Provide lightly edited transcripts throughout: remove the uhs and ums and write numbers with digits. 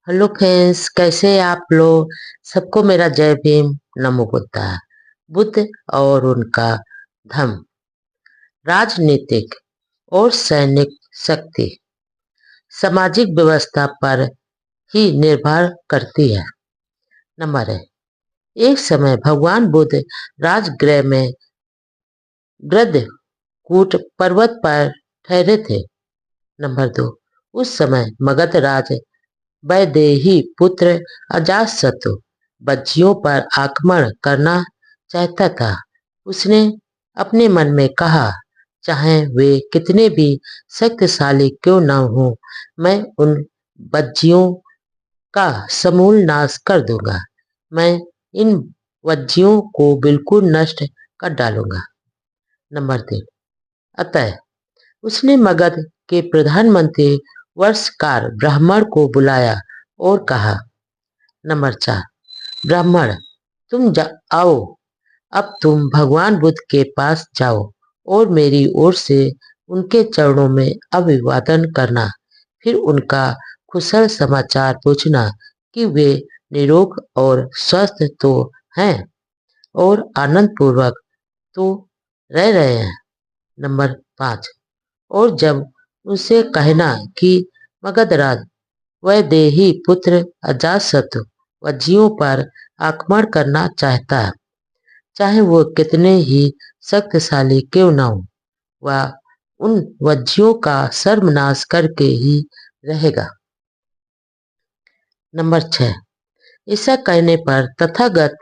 Hello friends, कैसे हैं आप लोग। सबको मेरा जय भीम। नमो बुद्धा। बुद्ध और उनका धर्म। राजनीतिक और सैनिक शक्ति सामाजिक व्यवस्था पर ही निर्भर करती है। नंबर है, एक समय भगवान बुद्ध राजगृह में गृद्धकूट पर्वत पर ठहरे थे। नंबर 2, उस समय मगध राज वैदेही पुत्र अजातशत्रु बच्चियों पर आक्रमण करना चाहता था। उसने अपने मन में कहा, चाहे वे कितने भी शक्तिशाली क्यों न हो, मैं उन बच्चियों का समूल नाश कर दूंगा। मैं इन वज्जियों को बिल्कुल नष्ट कर डालूंगा। नंबर 3, अतः उसने मगध के प्रधानमंत्री वर्षकार ब्राह्मण को बुलाया और कहा, नंबर 4, ब्राह्मण, आओ। अब तुम भगवान बुद्ध के पास जाओ और मेरी ओर से उनके चरणों में अभिवादन करना। फिर उनका कुशल समाचार पूछना कि वे निरोग और स्वस्थ तो हैं और आनंद पूर्वक तो रह रहे हैं। नंबर 5, और जब उनसे कहना कि मगधराज वैदेही पुत्र अजातशत्रु वज्जियों पर आक्रमण करना चाहता है, चाहे वो कितने ही शक्तिशाली क्यों न हो, वह उन वज्जियों का सर्वनाश करके ही रहेगा। नंबर 6, ऐसा कहने पर तथागत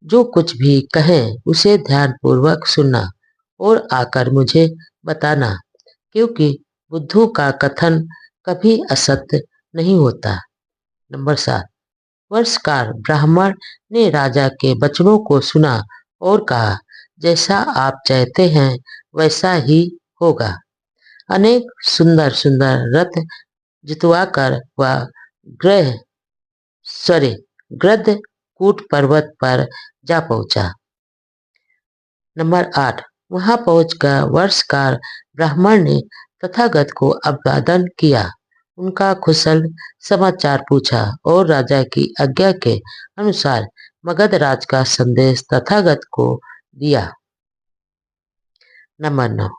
जो कुछ भी कहें उसे ध्यानपूर्वक सुनना और आकर मुझे बताना, क्योंकि बुद्धों का कथन कभी असत्य नहीं होता। नंबर 7, वर्षकार ब्राह्मण ने राजा के वचनों को सुना और कहा, जैसा आप चाहते हैं वैसा ही होगा। अनेक सुंदर सुंदर रथ जितवाकर वह ग्रह सॉरी गृद्धकूट पर्वत पर जा पहुंचा। नंबर 8, वहां पहुंचकर वर्षकार ब्राह्मण ने तथागत को अभिवादन किया, उनका कुशल समाचार पूछा और राजा की आज्ञा के अनुसार मगध राज का संदेश तथागत को दिया। नंबर 9,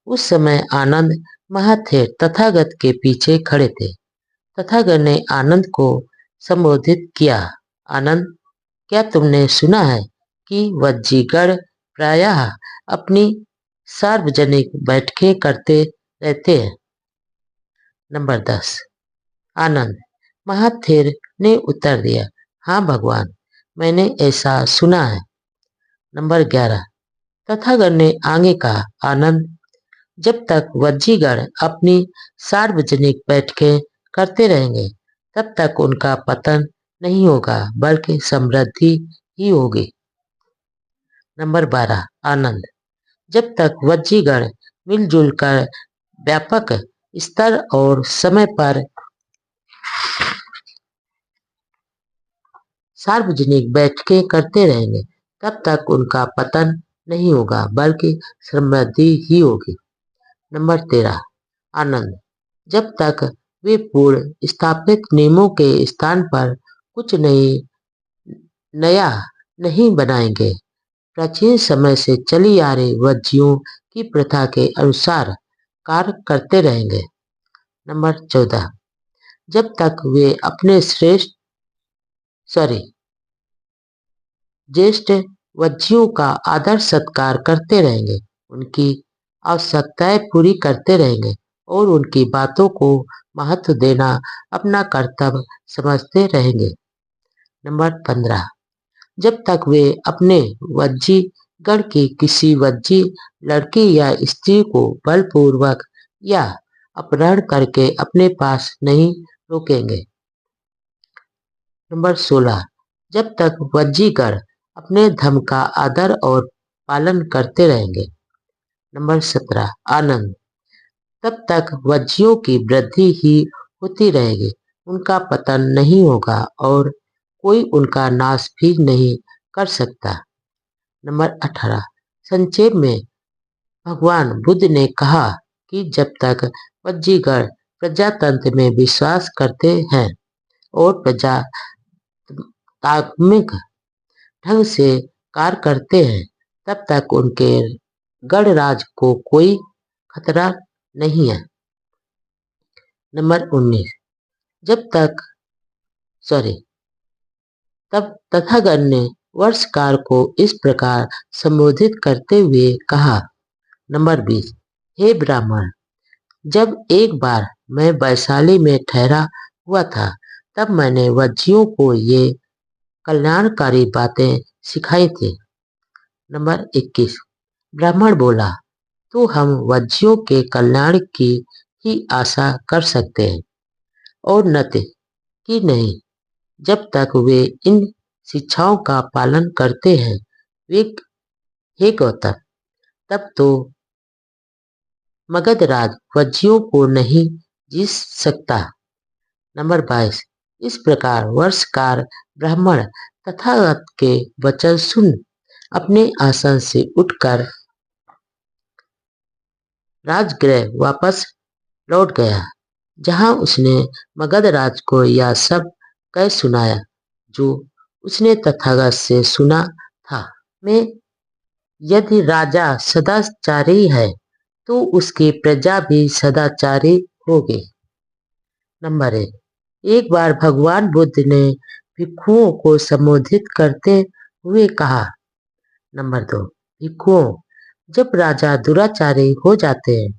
उस समय आनंद महाथेर तथागत के पीछे खड़े थे। तथागत ने आनंद को संबोधित किया, आनंद, क्या तुमने सुना है कि वज्जीगण प्रायः अपनी सार्वजनिक बैठकें करते रहते हैं। नंबर 10, आनंद महाथेर ने उत्तर दिया, हाँ भगवान, मैंने ऐसा सुना है। नंबर 11, तथागत ने आगे कहा, आनंद, जब तक वज्जीगण अपनी सार्वजनिक बैठकें करते रहेंगे तब तक उनका पतन नहीं होगा बल्कि समृद्धि ही होगी। नंबर 12, आनंद, जब तक वज्जीगण मिलजुल कर व्यापक स्तर और समय पर सार्वजनिक बैठकें करते रहेंगे तब तक उनका पतन नहीं होगा बल्कि समृद्धि ही होगी। नंबर 13, आनंद, जब तक वे पूर्व स्थापित नियमों के स्थान पर कुछ नया नहीं बनाएंगे, प्राचीन समय से चली आ रही वज्जियों की प्रथा के अनुसार कार्य करते रहेंगे। नंबर 14, जब तक वे अपने ज्येष्ठ वज्जियों का आदर सत्कार करते रहेंगे, उनकी आवश्यकताएं पूरी करते रहेंगे और उनकी बातों को महत्व देना अपना कर्तव्य समझते रहेंगे। नंबर 15, जब तक वे अपने वज्जी गण की किसी वज्जी लड़की या स्त्री को बलपूर्वक या अपहरण करके अपने पास नहीं रोकेंगे। नंबर 16, जब तक वज्जीगण अपने धर्म का आदर और पालन करते रहेंगे। नंबर 17, आनंद, तब तक वज्जियों की वृद्धि ही होती रहेगी, उनका पतन नहीं होगा और कोई उनका नाश भी नहीं कर सकता। नंबर 18, संक्षेप में भगवान बुद्ध ने कहा कि जब तक वज्जीगण प्रजातंत्र में विश्वास करते हैं और प्रजातात्मिक ढंग से कार्य करते हैं, तब तक उनके गणराज्य को कोई खतरा नहीं है। नंबर 19। जब तक सॉरी तब तथागत ने वर्षकार को इस प्रकार संबोधित करते हुए कहा। नंबर 20। हे ब्राह्मण, जब एक बार मैं वैशाली में ठहरा हुआ था, तब मैंने वज्जियों को ये कल्याणकारी बातें सिखाई थी। नंबर 21। ब्राह्मण बोला, तो हम वज्जियों के कल्याण की ही आशा कर सकते हैं और नत्य कि नहीं, जब तक वे इन शिक्षाओं का पालन करते हैं। वे हे गौतम, तब तो मगधराज वज्जियों को नहीं जीत सकता। नंबर 22। इस प्रकार वर्षकार ब्राह्मण तथागत के वचन सुन अपने आसन से उठकर राजगृह वापस लौट गया, जहां उसने मगधराज को यह सब कह सुनाया जो उसने तथागत से सुना था। में यदि राजा सदाचारी है, तो उसकी प्रजा भी सदाचारी होगी। नंबर 1। एक बार भगवान बुद्ध ने भिक्षुओं को संबोधित करते हुए कहा। नंबर 2। भिक्षुओं, जब राजा दुराचारी हो जाते हैं,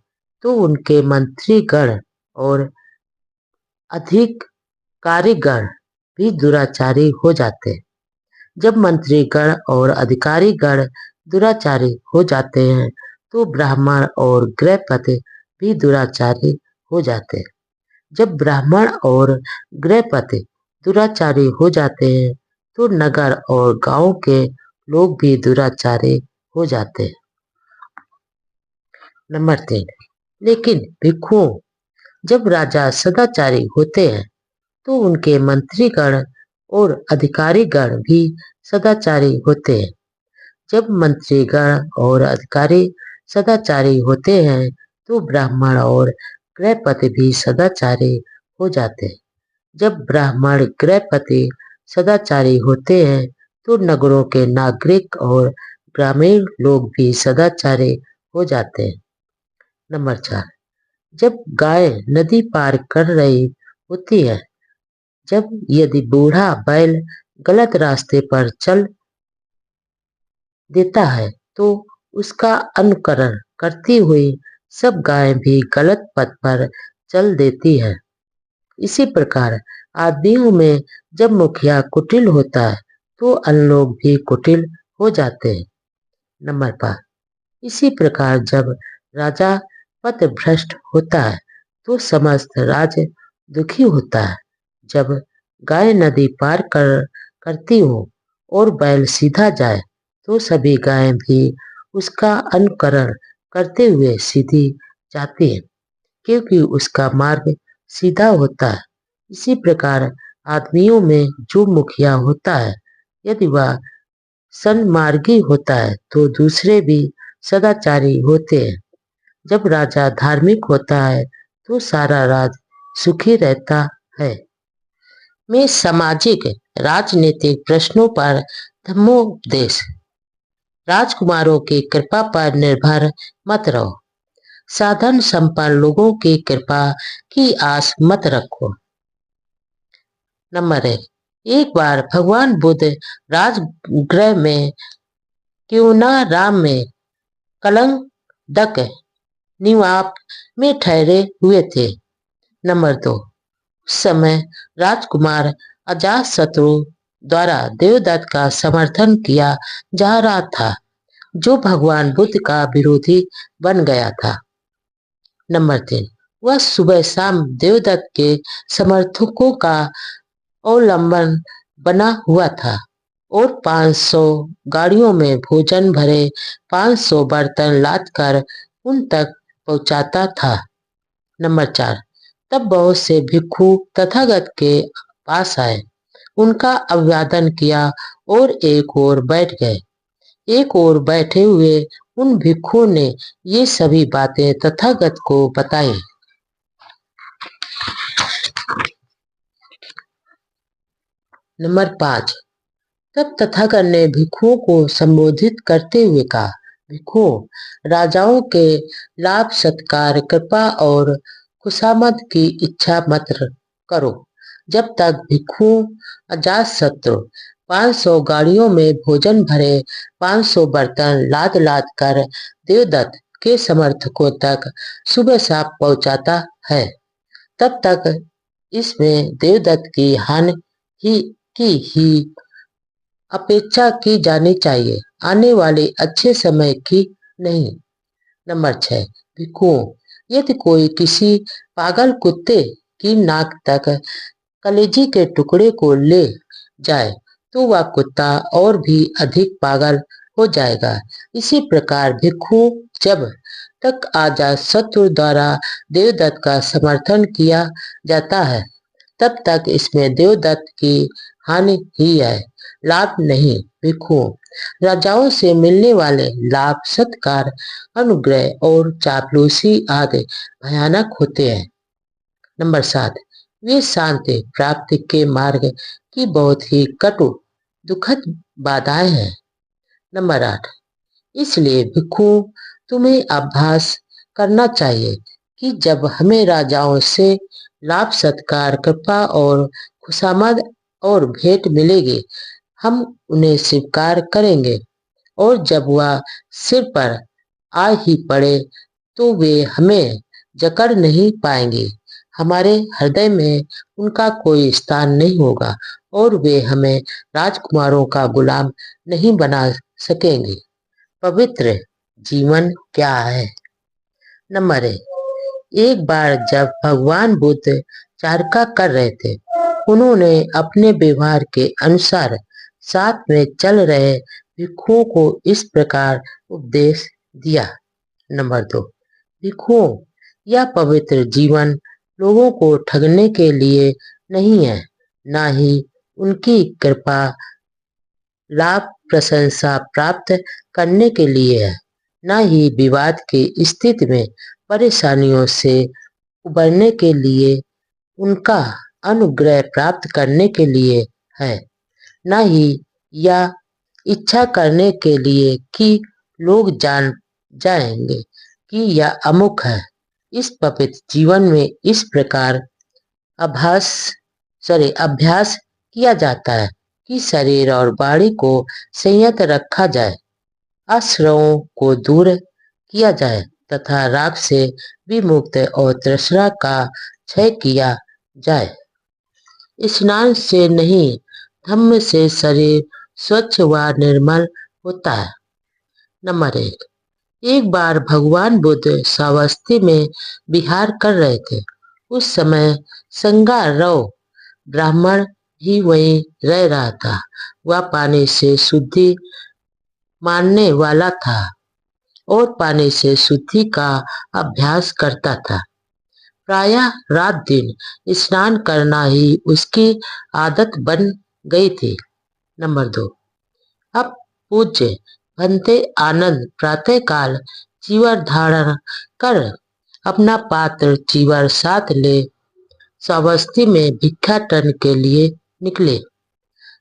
तो उनके मंत्रीगण और अधिकारीगण भी दुराचारी हो जाते हैं। जब मंत्रीगण और अधिकारीगण दुराचारी हो जाते हैं, तो ब्राह्मण और गृहपति भी दुराचारी हो जाते हैं। जब ब्राह्मण और गृहपति दुराचारी हो जाते हैं, तो नगर और गांव के लोग भी दुराचारी हो जाते हैं। नंबर 3। लेकिन भिक्षुओं, जब राजा सदाचारी होते हैं, तो उनके मंत्रीगण और अधिकारीगण भी सदाचारी होते हैं। जब मंत्रीगण और अधिकारी सदाचारी होते हैं, तो ब्राह्मण और गृहपति भी सदाचारी हो जाते हैं। जब ब्राह्मण गृहपति सदाचारी होते हैं, तो नगरों के नागरिक और ग्रामीण लोग भी सदाचारी हो जाते हैं। नंबर 4। जब गाय नदी पार कर रही होती है, जब यदि बूढ़ा बैल गलत रास्ते पर चल देता है, तो उसका अनुकरण करती हुई सब गायें भी गलत पथ पर चल देती है। इसी प्रकार आदमियों में जब मुखिया कुटिल होता है, तो अन्य लोग भी कुटिल हो जाते हैं। नंबर 5। इसी प्रकार जब राजा पथभ्रष्ट होता है, तो समस्त राज्य दुखी होता है। जब गाय नदी पार करती हो और बैल सीधा जाए, तो सभी गायें भी उसका अनुकरण करते हुए सीधी जाती हैं, क्योंकि उसका मार्ग सीधा होता है। इसी प्रकार आदमियों में जो मुखिया होता है, यदि वह सन्मार्गी होता है, तो दूसरे भी सदाचारी होते हैं। जब राजा धार्मिक होता है, तो सारा राज्य सुखी रहता है। में सामाजिक राजनीतिक प्रश्नों पर धम्मोपदेश। राजकुमारों की कृपा पर निर्भर मत रहो। साधन संपन्न लोगों की कृपा की आस मत रखो। नंबर 1। एक बार भगवान बुद्ध राजगृह में क्यूनाराम में कलंगदक निवाप में ठहरे हुए थे। नंबर 2। उस समय राजकुमार अजातशत्रु द्वारा देवदत्त का समर्थन किया जा रहा था, जो भगवान बुद्ध का विरोधी बन गया था। नंबर 3। वह सुबह शाम देवदत्त के समर्थकों का अवलंबन बना हुआ था और 500 गाड़ियों में भोजन भरे 500 बर्तन लादकर उन तक पहुंचाता था। नंबर 4। तब बहुत से भिक्षु तथागत के पास आए, उनका अभिवादन किया और एक ओर बैठ गए। एक ओर बैठे हुए उन भिक्षुओं ने ये सभी बातें तथागत को बताई। नंबर 5। तब तथागत ने भिक्षुओं को संबोधित करते हुए कहा, भिक्षुओं, राजाओं के लाभ सत्कार कृपा और खुशामद की इच्छा मत करो। जब तक भिक्षुओं अजातशत्रु 500 गाड़ियों में भोजन भरे 500 बर्तन लाद लाद कर देवदत्त के समर्थकों तक सुबह शाम पहुंचाता है, तब तक इसमें देवदत्त की हानि ही अपेक्षा की जानी चाहिए, आने वाले अच्छे समय की नहीं। नंबर 6। भिक्षुओं, यदि कोई किसी पागल कुत्ते की नाक तक कलेजी के टुकड़े को ले जाए तो वह कुत्ता और भी अधिक पागल हो जाएगा। इसी प्रकार भिक्षु जब तक अजातशत्रु द्वारा देवदत्त का समर्थन किया जाता है, तब तक इसमें देवदत्त की हानि ही है, लाभ नहीं। भिक्षुओं, राजाओं से मिलने वाले लाभ सत्कार अनुग्रह और चापलूसी आदि भयानक होते हैं। नंबर 7। वे शांति प्राप्ति के मार्ग की बहुत ही कटु दुखद बाधाएं हैं। नंबर 8। इसलिए भिक्षुओं, तुम्हें अभ्यास करना चाहिए कि जब हमें राजाओं से लाभ सत्कार कृपा और खुशामद और भेंट मिलेगी, हम उन्हें स्वीकार करेंगे, और जब वह सिर पर आ ही पड़े तो वे हमें जकड़ नहीं पाएंगे। हमारे हृदय में उनका कोई स्थान नहीं होगा और वे हमें राजकुमारों का गुलाम नहीं बना सकेंगे। पवित्र जीवन क्या है? नंबर 1। एक बार जब भगवान बुद्ध चारका कर रहे थे, उन्होंने अपने व्यवहार के अनुसार साथ में चल रहे भिक्षुओं को इस प्रकार उपदेश दिया। नंबर 2। भिक्षुओं, यह पवित्र जीवन लोगों को ठगने के लिए नहीं है, ना ही उनकी कृपा लाभ प्रशंसा प्राप्त करने के लिए है, ना ही विवाद की स्थिति में परेशानियों से उबरने के लिए उनका अनुग्रह प्राप्त करने के लिए है, ना ही यह इच्छा करने के लिए कि लोग जान जाएंगे कि यह अमुक है। इस पवित्र जीवन में इस प्रकार अभ्यास किया जाता है कि शरीर और वाणी को संयत रखा जाए, आश्रयों को दूर किया जाए तथा राग से विमुक्त और तृष्णा का क्षय किया जाए। स्नान से नहीं, धम्म से शरीर स्वच्छ व निर्मल होता है। नंबर 1। एक बार भगवान बुद्ध सावस्ती में विहार कर रहे थे। उस समय संगारव ब्राह्मण ही वहीं रह रहा था। वह पानी से शुद्धि मानने वाला था और पानी से शुद्धि का अभ्यास करता था। प्रायः रात दिन स्नान करना ही उसकी आदत बन गई थी। नंबर 2। अब पूज्य भंते आनंद प्रातःकाल चीवर धारण कर अपना पात्र चीवर साथ ले श्रावस्ती में भिक्षाटन के लिए निकले।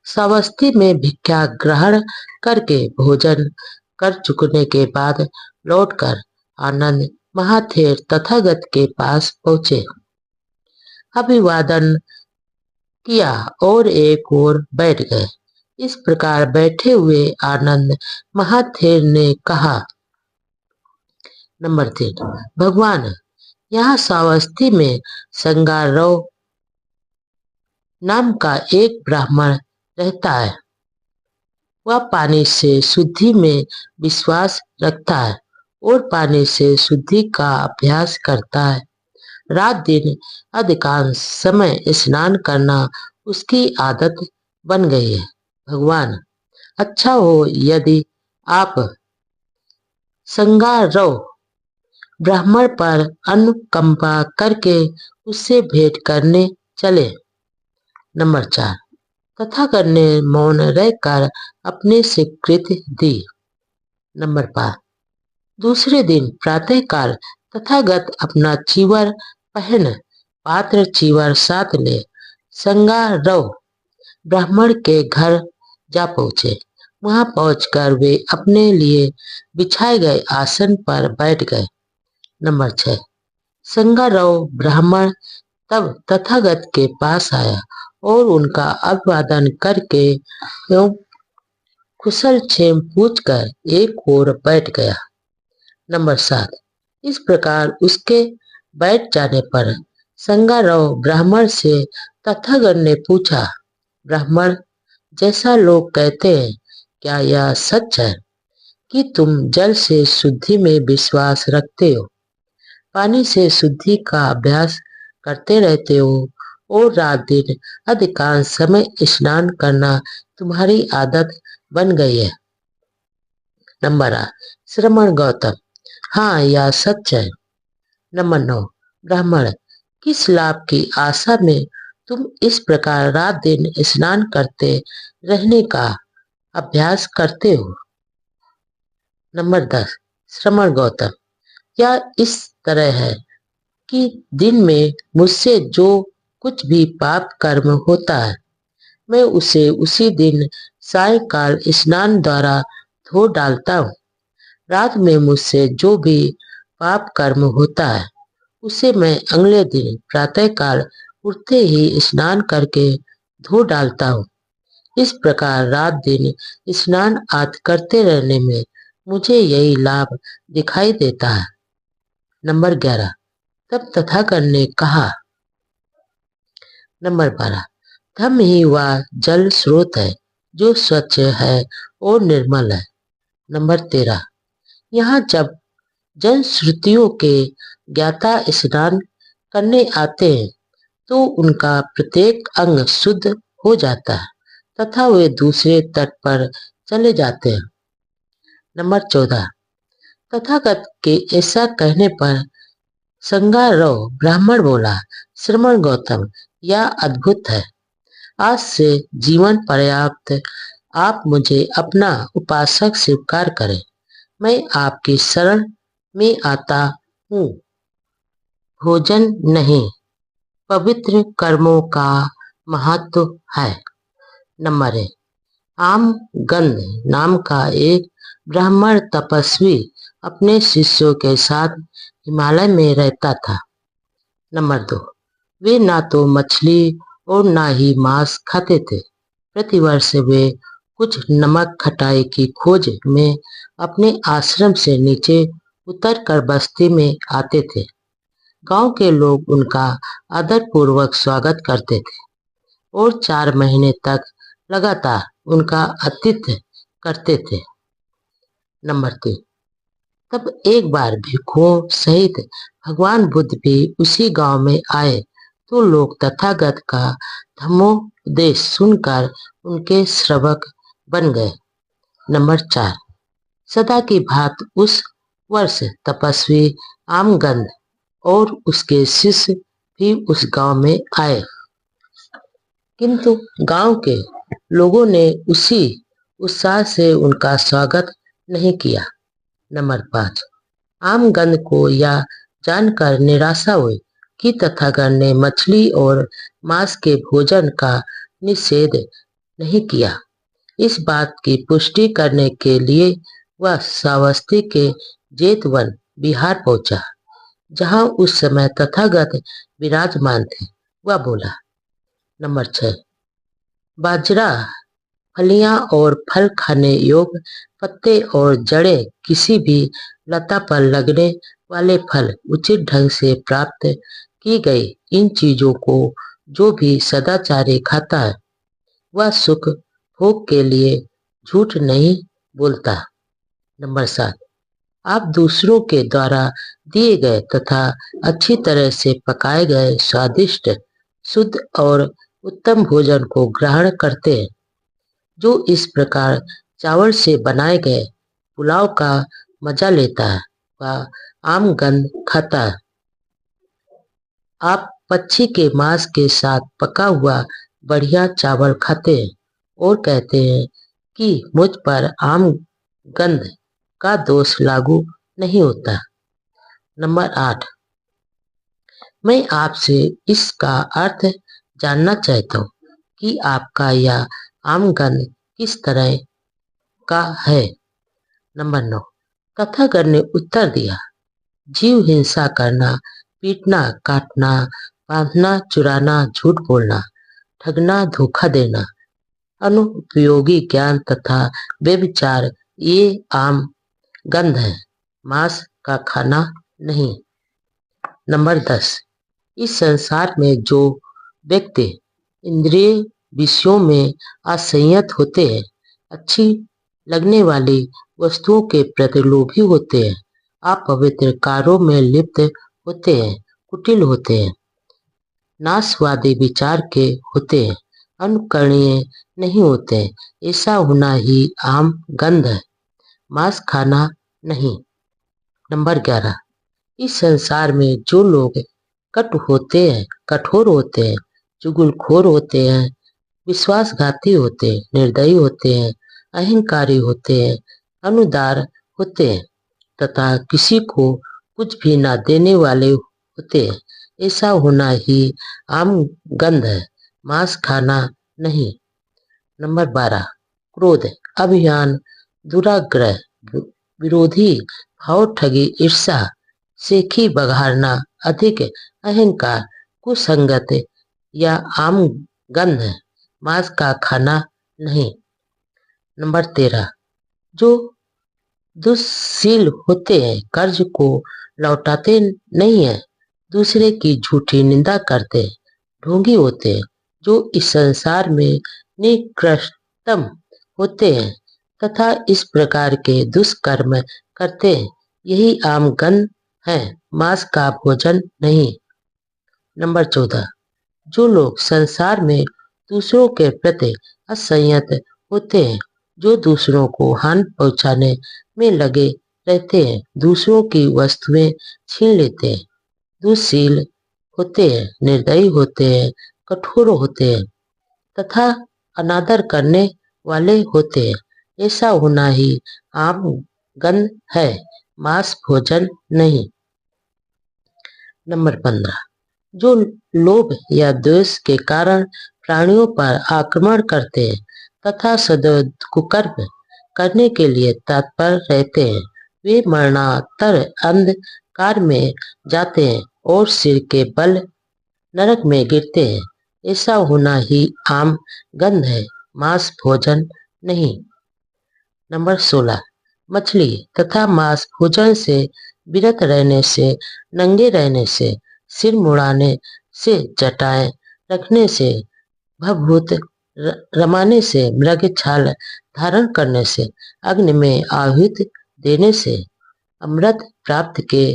श्रावस्ती में भिक्षा ग्रहण करके भोजन कर चुकने के बाद लौटकर आनंद महाथेर तथागत के पास पहुंचे, अभिवादन किया और एक ओर बैठ गए। इस प्रकार बैठे हुए आनंद महाथेर ने कहा, नंबर 3। भगवान, यहाँ श्रावस्ती में संगारव नाम का एक ब्राह्मण रहता है। वह पानी से शुद्धि में विश्वास रखता है और पानी से शुद्धि का अभ्यास करता है। रात दिन अधिकांश समय स्नान करना उसकी आदत बन गई है। भगवान, अच्छा हो यदि आप संगारव ब्राह्मण पर अनुकंपा करके उससे भेंट करने चले। नंबर 4। तथागत ने मौन रहकर अपनी स्वीकृति दी। नंबर 5। दूसरे दिन प्रातःकाल तथागत अपना चीवर पहन पात्र चीवर साथ ले संगारव ब्राह्मण के घर जा पहुंचे। वहां पहुंचकर वे अपने लिए बिछाए गए आसन पर बैठ गए। नंबर 6। संगाराव ब्राह्मण तब तथागत के पास आया और उनका अभिवादन करके एवं कुशल क्षेम पूछकर एक ओर बैठ गया। नंबर 7। इस प्रकार उसके बैठ जाने पर संगाराव ब्राह्मण से तथागत ने पूछा, ब्राह्मण, जैसा लोग कहते हैं, क्या यह सच है कि तुम जल से शुद्धि में विश्वास रखते हो, पानी से शुद्धि का अभ्यास करते रहते हो और रात दिन अधिकांश समय स्नान करना तुम्हारी आदत बन गई है? नंबर 8। श्रमण गौतम, हाँ, यह सच है। नंबर 9। ब्राह्मण, किस लाभ की आशा में तुम इस प्रकार रात दिन स्नान करते रहने का अभ्यास करते हो? नंबर 10। श्रमण गौतम, यह इस तरह है कि दिन में मुझसे जो कुछ भी पाप कर्म होता है, मैं उसे उसी दिन सायंकाल स्नान द्वारा धो डालता हूँ। रात में मुझसे जो भी पाप कर्म होता है, उसे मैं अगले दिन प्रातःकाल उठते ही स्नान करके धो डालता हूँ। इस प्रकार रात दिन स्नान आदि करते रहने में मुझे यही लाभ दिखाई देता है। नंबर 11। तब तथागत ने कहा। नंबर 12। धम्म ही वह जल स्रोत है जो स्वच्छ है और निर्मल है। नंबर 13। यहाँ जब जनश्रुतियों के ज्ञाता स्नान करने आते हैं तो उनका प्रत्येक अंग शुद्ध हो जाता है तथा वे दूसरे तट पर चले जाते हैं। नंबर 14। तथागत के ऐसा कहने पर संगाराव ब्राह्मण बोला, श्रमण गौतम, यह अद्भुत है। आज से जीवन पर्याप्त आप मुझे अपना उपासक स्वीकार करें। मैं आपकी शरण में आता हूँ। भोजन नहीं, पवित्र कर्मों का महत्व है। नंबर 1। आमगंध नाम का एक ब्राह्मण तपस्वी अपने शिष्यों के साथ हिमालय में रहता था। नंबर 2। वे ना तो मछली और ना ही मांस खाते थे। प्रतिवर्ष वे कुछ नमक खटाई की खोज में अपने आश्रम से नीचे उतरकर बस्ती में आते थे। गांव के लोग उनका आदरपूर्वक स्वागत करते थे और 4 महीने तक लगातार उनका आतिथ्य करते थे। नंबर 3। तब एक बार भिक्षुओं सहित भगवान बुद्ध भी उसी गांव में आए तो लोग तथागत का धम्मोपदेश सुनकर उनके श्रवक बन गए। नंबर 4। सदा की भांति उस वर्ष तपस्वी आमगंध और उसके शिष्य भी उस गांव में आए, किंतु गांव के लोगों ने उसी उत्साह से उनका स्वागत नहीं किया। नंबर 5। आमगंध को यह जानकर निराशा हुई कि तथागत ने मछली और मांस के भोजन का निषेध नहीं किया। इस बात की पुष्टि करने के लिए वह श्रावस्ती के जेतवन बिहार पहुंचा, जहां उस समय तथागत विराजमान थे। वह बोला। नंबर 6। बाजरा, फलियां और फल खाने योग्य पत्ते और जड़ें, किसी भी लता पर लगने वाले फल उचित ढंग से प्राप्त की गई, इन चीजों को जो भी सदाचारी खाता है वह सुख भोग के लिए झूठ नहीं बोलता। नंबर 7। आप दूसरों के द्वारा दिए गए तथा अच्छी तरह से पकाए गए स्वादिष्ट, शुद्ध और उत्तम भोजन को ग्रहण करते हैं। जो इस प्रकार चावल से बनाए गए पुलाव का मजा लेता है वह आमगंध खाता है। आप पक्षी के मांस के साथ पका हुआ बढ़िया चावल खाते हैं और कहते हैं कि मुझ पर आमगंध का दोष लागू नहीं होता। नंबर 8। मैं आपसे इसका अर्थ जानना चाहता हूँ। कि आपका यह आमगन किस तरह का है। नंबर 9। कथागर ने उत्तर दिया, जीव हिंसा करना, पीटना, काटना, बांधना, चुराना, झूठ बोलना, ठगना, धोखा देना, अनुपयोगी ज्ञान तथा व्यभिचार ये आम गंध है, मांस का खाना नहीं। नंबर 10। इस संसार में जो व्यक्ति इंद्रिय विषयों में असंयत होते हैं, अच्छी लगने वाली वस्तुओं के प्रति लोभी होते हैं, अपवित्र कार्यों में लिप्त होते हैं, कुटिल होते हैं, नाशवादी विचार के होते हैं, अनुकरणीय नहीं होते, ऐसा होना ही आम गंध है, मांस खाना नहीं। नंबर 11। इस संसार में जो लोग कठोर होते हैं, चुगलखोर होते हैं, विश्वासघाती होते हैं, निर्दयी होते हैं, अहंकारी होते हैं, अनुदार होते हैं तथा किसी को कुछ भी न देने वाले होते हैं, ऐसा होना ही आम गंध है, मांस खाना नहीं। नंबर 12। क्रोध, अभिमान, दुराग्रह, विरोधी भाव, ठगी, ईर्ष्या, सेखी बघारना, अधिक अहंकार, कुसंगत या आम गंध है, मांस का खाना नहीं। नंबर 13। जो दुष्शील होते हैं, कर्ज को लौटाते नहीं है, दूसरे की झूठी निंदा करते हैं, ढोंगी होते हैं, जो इस संसार में निकृष्टतम होते हैं तथा इस प्रकार के दुष्कर्म करते हैं, यही आम गंध है, मांस का भोजन नहीं। नंबर 14। जो लोग संसार में दूसरों के प्रति असंयत होते हैं, जो दूसरों को हानि पहुंचाने में लगे रहते हैं, दूसरों की वस्तुएं छीन लेते हैं, दुष्शील होते हैं, निर्दयी होते हैं, कठोर होते हैं तथा अनादर करने वाले होते हैं, ऐसा होना ही आम गंध है, मांस भोजन नहीं। नंबर 15। जो लोभ या द्वेष के कारण प्राणियों पर आक्रमण करते हैं तथा सदैव कुकर्म करने के लिए तत्पर रहते हैं, वे मरणातर अंधकार में जाते हैं और सिर के बल नरक में गिरते हैं, ऐसा होना ही आम गंध है, मांस भोजन नहीं। नंबर 16। मछली तथा मांस भोजन से विरत रहने से, नंगे रहने से, सिर मुड़ाने से, जटाएं रखने से, भभूत रमाने से, मृग छाल धारण करने से, अग्नि में आहुति देने से, अमृत प्राप्त के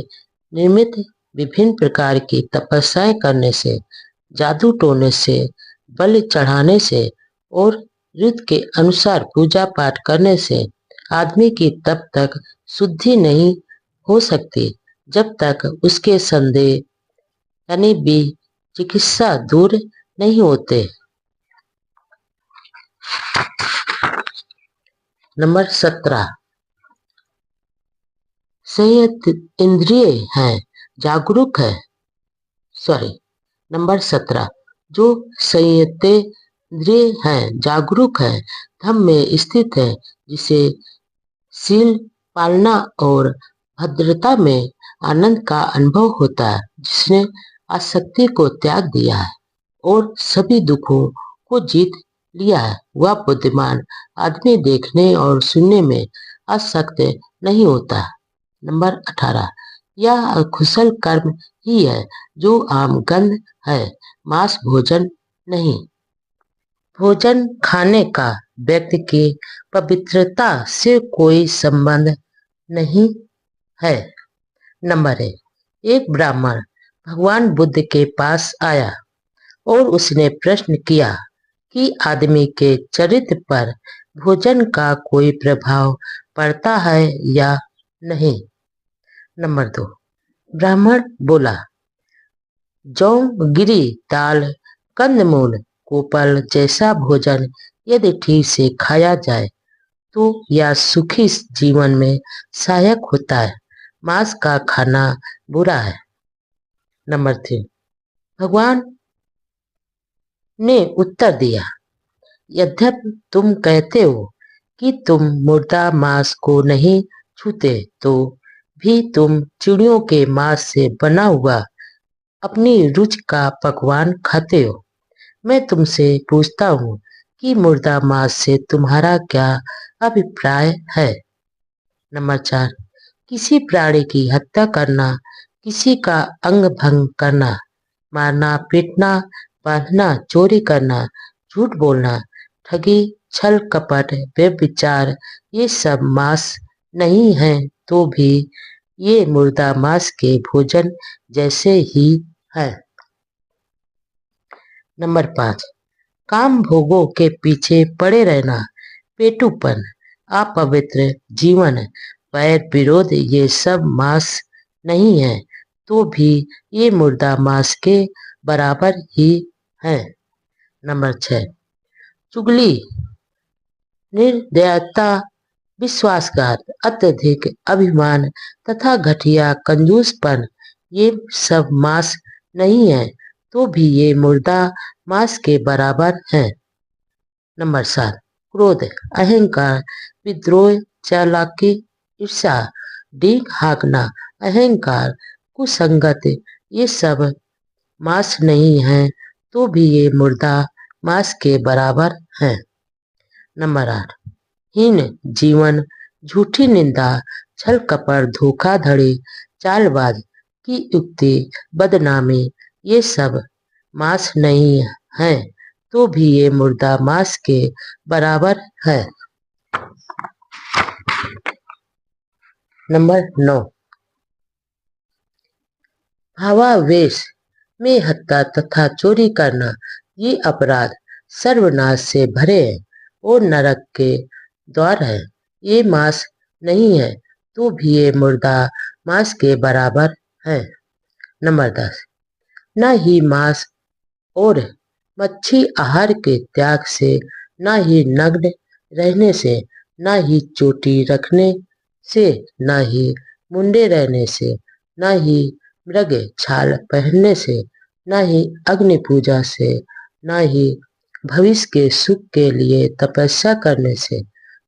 निमित्त विभिन्न प्रकार की तपस्याएं करने से, जादू टोने से, बलि चढ़ाने से और ऋतु के अनुसार पूजा पाठ करने से आदमी की तब तक शुद्धि नहीं हो सकती जब तक उसके संदेह यानी भी चिकित्सा दूर नहीं होते। नंबर 17। संयत इंद्रिय हैं, जागरूक है। नंबर 17। जो संयत इंद्रिय हैं, जागरूक है, धम्म में स्थित है, जिसे शील पालना और भद्रता में आनंद का अनुभव होता है, जिसने आसक्ति को त्याग दिया है और सभी दुखों को जीत लिया है, वह बुद्धिमान आदमी देखने और सुनने में आसक्त नहीं होता। नंबर 18। यह अकुशल कर्म ही है जो आम गंध है, मांस भोजन नहीं। भोजन खाने का व्यक्ति की पवित्रता से कोई संबंध नहीं है। नंबर 1। एक ब्राह्मण भगवान बुद्ध के पास आया और उसने प्रश्न किया कि आदमी के चरित्र पर भोजन का कोई प्रभाव पड़ता है या नहीं। नंबर 2। ब्राह्मण बोला, जौ, गिरी, दाल, कंदमूल, कोपल जैसा भोजन यदि ठीक से खाया जाए तो यह सुखी जीवन में सहायक होता है, मांस का खाना बुरा है। नंबर 3। भगवान ने उत्तर दिया, यद्यपि तुम कहते हो कि तुम मुर्दा मांस को नहीं छूते, तो भी तुम चिड़ियों के मांस से बना हुआ अपनी रुचि का पकवान खाते हो। मैं तुमसे पूछता हूँ कि मुर्दा मांस से तुम्हारा क्या अभिप्राय है? नंबर 4, किसी प्राणी की हत्या करना, किसी का अंग भंग करना, मारना पीटना, बांधना, चोरी करना, झूठ बोलना, ठगी, छल कपट, व्यभिचार, ये सब मांस नहीं है तो भी ये मुर्दा मांस के भोजन जैसे ही है। नंबर 5, काम भोगों के पीछे पड़े रहना, पेटूपन, अपवित्र जीवन, वैर विरोध, ये सब मांस नहीं है तो भी ये मुर्दा मांस के बराबर ही है। नंबर 6, चुगली, निर्दयता, विश्वासघात, अत्यधिक अभिमान तथा घटिया कंजूसपन, ये सब मांस नहीं है तो भी ये मुर्दा मांस के बराबर है। नंबर 7, क्रोध, अहंकार, विद्रोह, चालाकी, ईर्ष्या, डींग हाँकना, अहंकार, कुसंगत, ये सब मांस नहीं है तो भी ये मुर्दा मांस के बराबर है। नंबर 8, हीन जीवन, झूठी निंदा, छल कपट, धोखाधड़ी, चालबाज की युक्ति, बदनामी, ये सब मांस नहीं है तो भी ये मुर्दा मांस के बराबर है। नंबर 9, भावावेश में हत्या तथा चोरी करना, ये अपराध सर्वनाश से भरे हैं और नरक के द्वार है। ये मांस नहीं है तो भी ये मुर्दा मांस के बराबर है। नंबर 10, न ही मांस और मच्छी आहार के त्याग से, न ही नग्न रहने से, न ही चोटी रखने से, न ही मुंडे रहने से, न ही मृग छाल पहनने से, न ही अग्नि पूजा से, न ही भविष्य के सुख के लिए तपस्या करने से,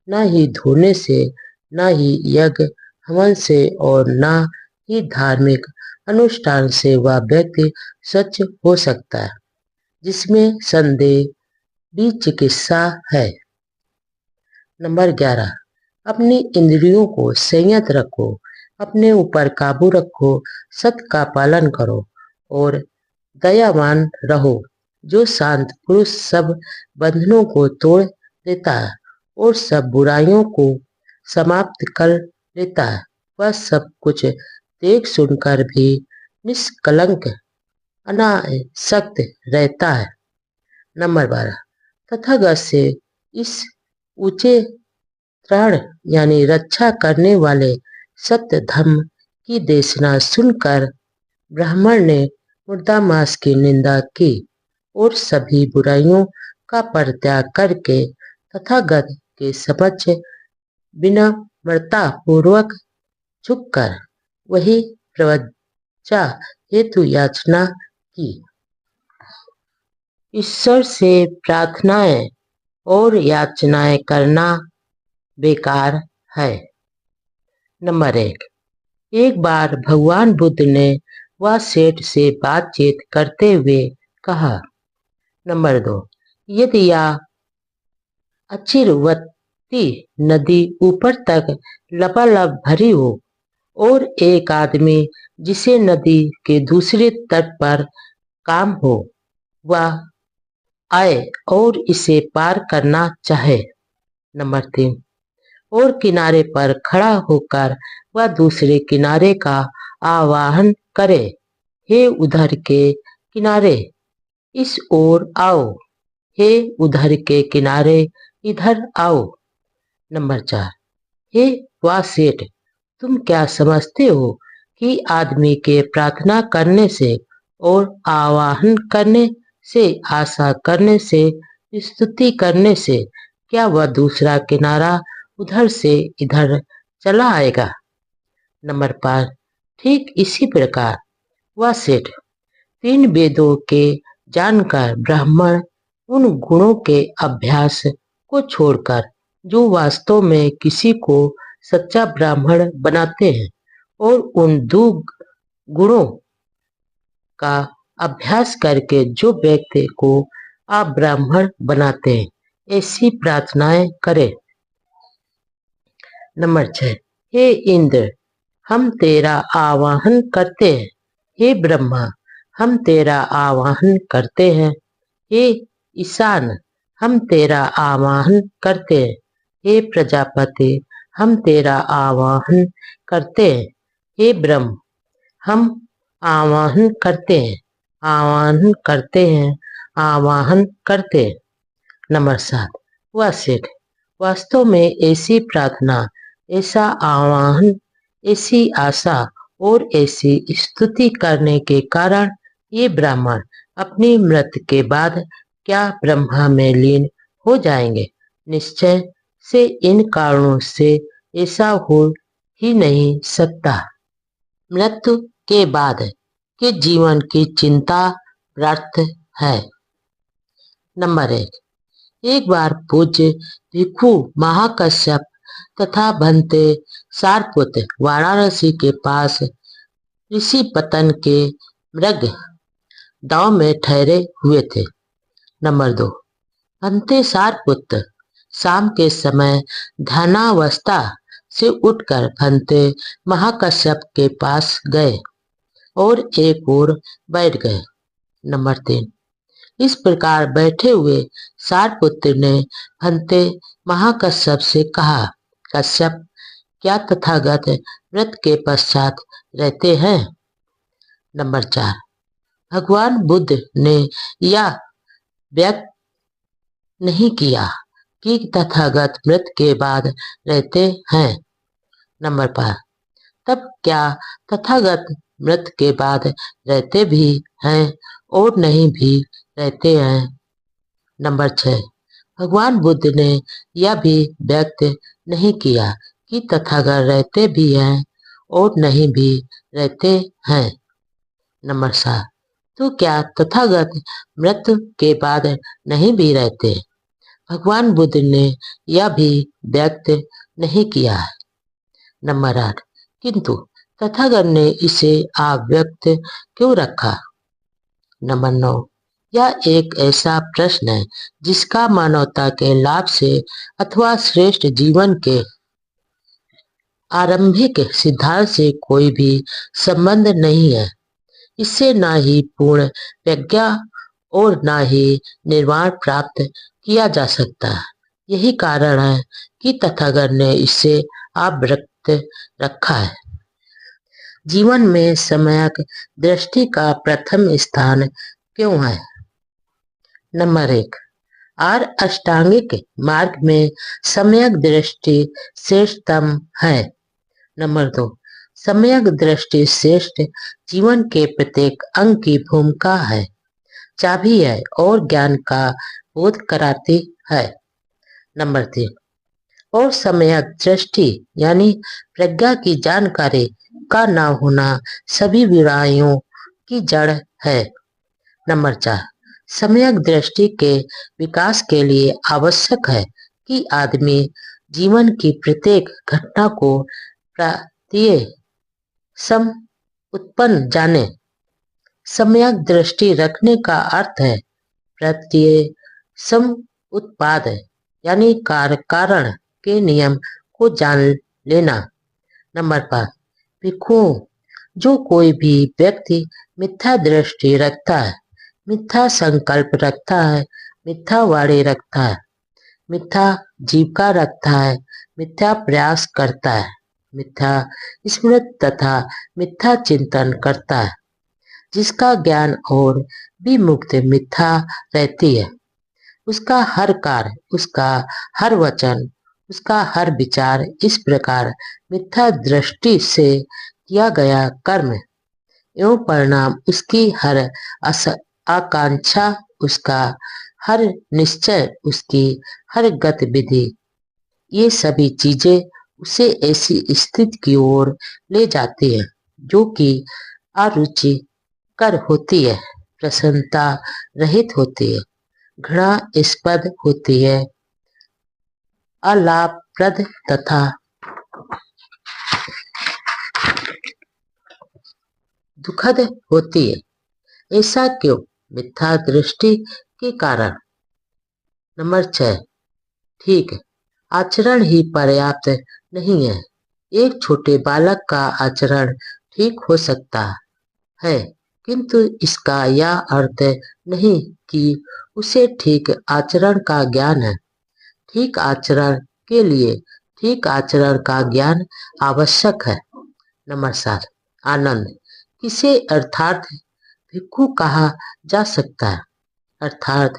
न ही धोने से, न ही यज्ञ हवन से और न ही धार्मिक अनुष्ठान से वह व्यक्ति स्वच्छ हो सकता है, जिसमें संदेह भी चिकित्सा है। नंबर 11, अपनी इंद्रियों को संयत रखो, अपने ऊपर काबू रखो, सत्य का पालन करो और दयावान रहो। जो शांत पुरुष सब बंधनों को तोड़ देता है और सब बुराइयों को समाप्त कर लेता है, वह सब कुछ देख सुनकर भी निष्कलंक अनासक्त रहता है। नंबर 12, तथागत से इस ऊंचे त्राण यानी रक्षा करने वाले सत्य धर्म की देशना सुनकर ब्राह्मण ने मुर्दा मांस की निंदा की और सभी बुराइयों का परित्याग करके तथागत के समक्ष विनम्रता पूर्वक झुककर वही प्रवज्जा हेतु याचना की। ईश्वर से प्रार्थनाएं और याचनाएं करना बेकार है। नंबर 1, एक बार भगवान बुद्ध ने वह सेठ से बातचीत करते हुए कहा। नंबर 2, यदि यह अचिरवती नदी ऊपर तक लबालब भरी हो और एक आदमी जिसे नदी के दूसरे तट पर काम हो वह आए और इसे पार करना चाहे। नंबर 3, और किनारे पर खड़ा होकर वह दूसरे किनारे का आवाहन करे, हे उधर के किनारे इस ओर आओ, हे उधर के किनारे इधर आओ। नंबर 4, हे वाह सेठ, तुम क्या समझते हो कि आदमी के प्रार्थना करने से और आवाहन करने से, आशा करने से, स्तुति करने से क्या वह दूसरा किनारा उधर से इधर चला आएगा? नंबर 5, ठीक इसी प्रकार वह सेठ 3 वेदों के जानकर ब्राह्मण उन गुणों के अभ्यास को छोड़कर जो वास्तव में किसी को सच्चा ब्राह्मण बनाते हैं, और उन दो गुणों का अभ्यास करके जो व्यक्ति को आप ब्राह्मण बनाते हैं, ऐसी प्रार्थनाएं करें। नंबर 6, हे इंद्र, हम तेरा आवाहन करते हैं। हे ब्रह्मा, हम तेरा आवाहन करते हैं। हे ईशान, हम तेरा आवाहन करते हैं। हे प्रजापति, हम तेरा आवाहन करते हैं। हे ब्रह्म, हम आवाहन करते हैं, आवाहन करते हैं, आवाहन करते हैं। नंबर 7, वह सिख वास्तव में ऐसी प्रार्थना, ऐसा आवाहन, ऐसी आशा और ऐसी स्तुति करने के कारण ये ब्राह्मण अपनी मृत्यु के बाद क्या ब्रह्मा में लीन हो जाएंगे। निश्चय से इन कारणों से ऐसा हो ही नहीं सकता। मृत्यु के बाद के जीवन की चिंता व्यर्थ है। नंबर 1, एक बार पूज्य भिक्षु महाकश्यप तथा भंते सारपुत्र वाराणसी के पास ऋषि पतन के मृग दाव में ठहरे हुए थे। नंबर 2, भंते सारपुत्र शाम के समय ध्यानावस्था से उठकर भंते महाकश्यप के पास गए और एक ओर बैठ गए। नंबर 3, इस प्रकार बैठे हुए सारपुत्र ने भंते महाकश्यप से कहा, कश्यप, क्या तथागत मृत्यु के पश्चात रहते हैं? नंबर 4, भगवान बुद्ध ने यह व्यक्त नहीं किया कि तथागत मृत्यु के बाद रहते हैं। नंबर 5, तब क्या तथागत मृत्यु के बाद रहते भी हैं और नहीं भी रहते हैं? नंबर 6, भगवान बुद्ध ने यह भी व्यक्त नहीं किया कि तथागत रहते भी हैं और नहीं भी रहते हैं। नंबर 7, तो क्या तथागत मृत्यु के बाद नहीं भी रहते? भगवान बुद्ध ने यह भी व्यक्त नहीं किया है। नंबर 8, किंतु तथागत ने इसे अव्यक्त क्यों रखा? नंबर 9, यह एक ऐसा प्रश्न है जिसका मानवता के लाभ से अथवा श्रेष्ठ जीवन के आरंभिक सिद्धांत से कोई भी संबंध नहीं है। इससे ना ही पूर्ण प्रज्ञा और ना ही निर्वाण प्राप्त किया जा सकता। यही कारण है कि तथागत ने इसे अव्यक्त रखा है। जीवन में सम्यक दृष्टि का प्रथम स्थान क्यों है? नंबर 1, अष्टांगिक मार्ग में सम्यक दृष्टि श्रेष्ठतम है। नंबर 2, सम्यक दृष्टि श्रेष्ठ जीवन के प्रत्येक अंग की भूमिका है, चाबी है और ज्ञान का बोध कराती है। नंबर 3, और सम्यक दृष्टि यानी प्रज्ञा की जानकारी का न होना सभी बुराइयों की जड़ है। नंबर 4, सम्यक दृष्टि के विकास के लिए आवश्यक है कि आदमी जीवन की प्रत्येक घटना को प्रत्यय सम उत्पन्न जाने। सम्यक दृष्टि रखने का अर्थ है प्रत्यय सम उत्पाद यानी कार्य कारण के नियम को जान लेना। नंबर 5, भिक्षुओं, जो कोई भी व्यक्ति मिथ्या दृष्टि रखता है, मिथ्या संकल्प रखता है, मिथ्या वाणी रखता है, मिथ्या जीविका रखता है, मिथ्या प्रयास करता है, मिथ्या स्मृति तथा मिथ्या चिंतन करता है, जिसका ज्ञान और भी मुक्ति मिथ्या रहती है, उसका हर कार्य, उसका हर वचन, उसका हर विचार इस प्रकार मिथ्या दृष्टि से किया गया कर्म एवं परिणाम, उसकी हर आकांक्षा, उसका हर निश्चय, उसकी हर गतिविधि, ये सभी चीजें उसे ऐसी स्थिति की ओर ले जाती है जो कि अरुचिकर होती है, प्रसन्नता रहित होती है, घृणास्पद होती है, अलाभप्रद तथा दुखद होती है। ऐसा क्यों? मिथ्या दृष्टि के कारण। नंबर 6, ठीक है, आचरण ही पर्याप्त नहीं है। एक छोटे बालक का आचरण ठीक हो सकता है, किंतु इसका यह अर्थ नहीं कि उसे ठीक आचरण का ज्ञान है। ठीक आचरण के लिए ठीक आचरण का ज्ञान आवश्यक है। नंबर 7, आनंद किसे अर्थात भिक्षु कहा जा सकता है? अर्थात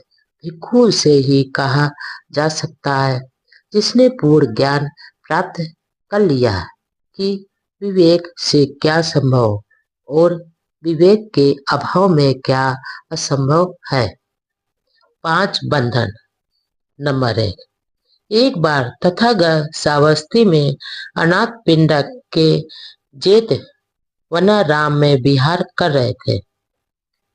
भिक्षु से ही कहा जा सकता है जिसने पूर्ण ज्ञान प्राप्त कर लिया है कि विवेक से क्या संभव और विवेक के अभाव में क्या असंभव है। 5 बंधन। नंबर 1, एक बार तथागत सावस्ती में अनाथ पिंडक के जेठ वनाराम में विहार कर रहे थे।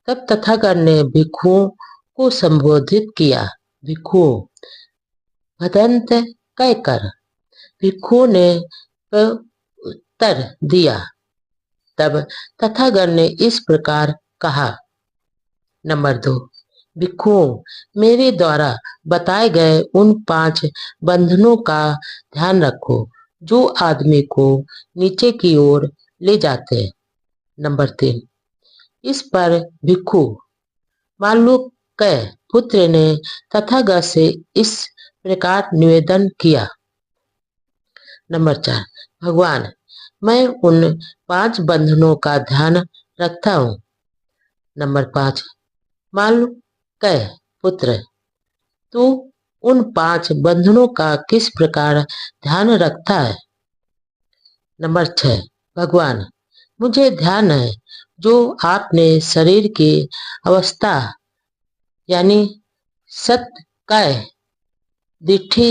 तब तथागत ने भिक्षुओं को संबोधित किया। भिक्षुओं, भदंत कहकर। भिक्षुओं ने उत्तर दिया। तब तथागत ने इस प्रकार कहा। नंबर 2, भिक्षुओं, मेरे द्वारा बताए गए उन 5 बंधनों का ध्यान रखो जो आदमी को नीचे की ओर ले जाते हैं। नंबर 3, इस पर भिक्षु मालूक्य पुत्र ने तथागत से इस प्रकार निवेदन किया। नंबर 4, भगवान, मैं उन 5 बंधनों का ध्यान रखता हूँ। नंबर 5, मालूक्य पुत्र, तू उन 5 बंधनों का किस प्रकार ध्यान रखता है? नंबर 6, भगवान, मुझे ध्यान है जो आपने शरीर की अवस्था यानी सत्काय, दिट्ठी,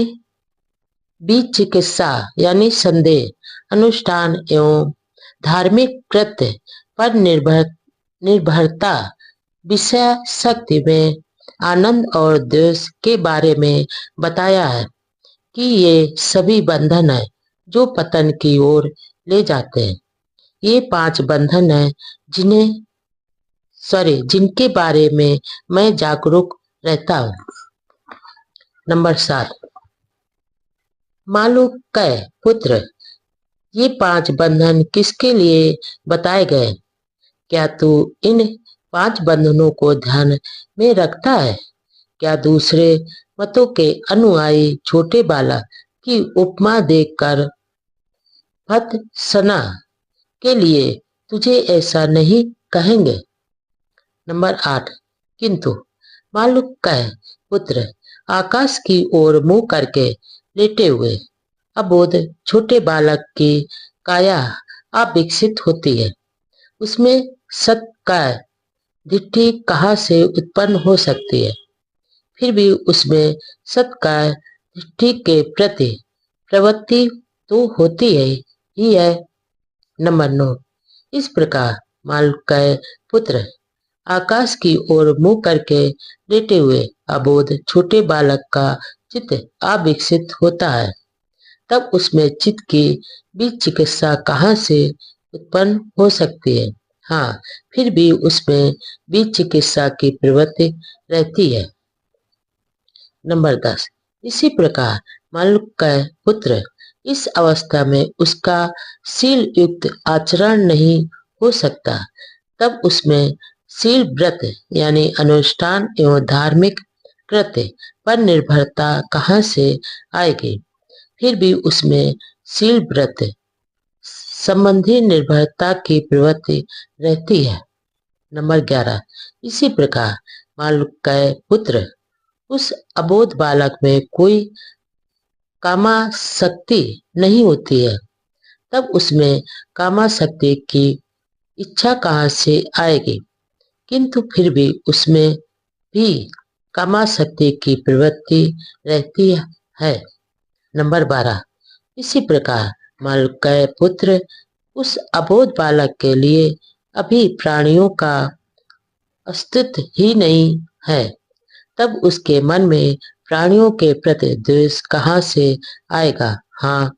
बीज चिकित्सा यानी संदेह, अनुष्ठान एवं धार्मिक कृत्य पर निर्भरता, विषय शक्ति में आनंद और द्वेष के बारे में बताया है कि ये सभी बंधन है जो पतन की ओर ले जाते हैं। ये 5 बंधन है जिनके बारे में मैं जागरूक रहता हूँ। नंबर 7, मालूक्य पुत्र, ये 5 बंधन किसके लिए बताए गए? क्या तू इन 5 बंधनों को ध्यान में रखता है? क्या दूसरे मतों के अनुयायी छोटे बालक की उपमा देकर भत्सना के लिए तुझे ऐसा नहीं कहेंगे? नंबर 8, किंतु मालूक्य पुत्र, आकाश की ओर मुंह करके लेटे हुए अबोध छोटे बालक की काया अविकसित होती है। उसमें सत्काय दिट्ठी कहाँ से उत्पन्न हो सकती है? फिर भी उसमें सत्काय दिट्ठी के प्रति प्रवृत्ति तो होती है ही है। नंबर 9, इस प्रकार मालूक्य पुत्र, आकाश की ओर मुंह करके लेटे हुए अबोध छोटे बालक का चित्त अविकसित होता है। तब उसमें चित्त की बीज चिकित्सा कहाँ से उत्पन्न हो सकती है? हाँ, फिर भी उसमें बीज चिकित्सा की प्रवृत्ति रहती है। नंबर 10, इसी प्रकार मालूक्य पुत्र, इस अवस्था में उसका शील युक्त आचरण नहीं हो सकता। तब उसमें शील व्रत यानी अनुष्ठान एवं धार्मिक कृत्य पर निर्भरता कहाँ से आएगी? फिर भी उसमें शील व्रत संबंधी निर्भरता की प्रवृत्ति रहती है। नंबर 11, इसी प्रकार मालूक्य पुत्र, उस अबोध बालक में कोई कामासक्ति नहीं होती है। तब उसमें कामासक्ति की इच्छा कहाँ से आएगी? किंतु फिर भी उसमें भी कामासक्ति की प्रवृत्ति रहती है। नंबर 12, इसी प्रकार मालूक्य पुत्र, उस अबोध बालक के लिए अभी प्राणियों का अस्तित्व ही नहीं है। तब उसके मन में प्राणियों के प्रति द्वेष कहाँ से आएगा। हाँ,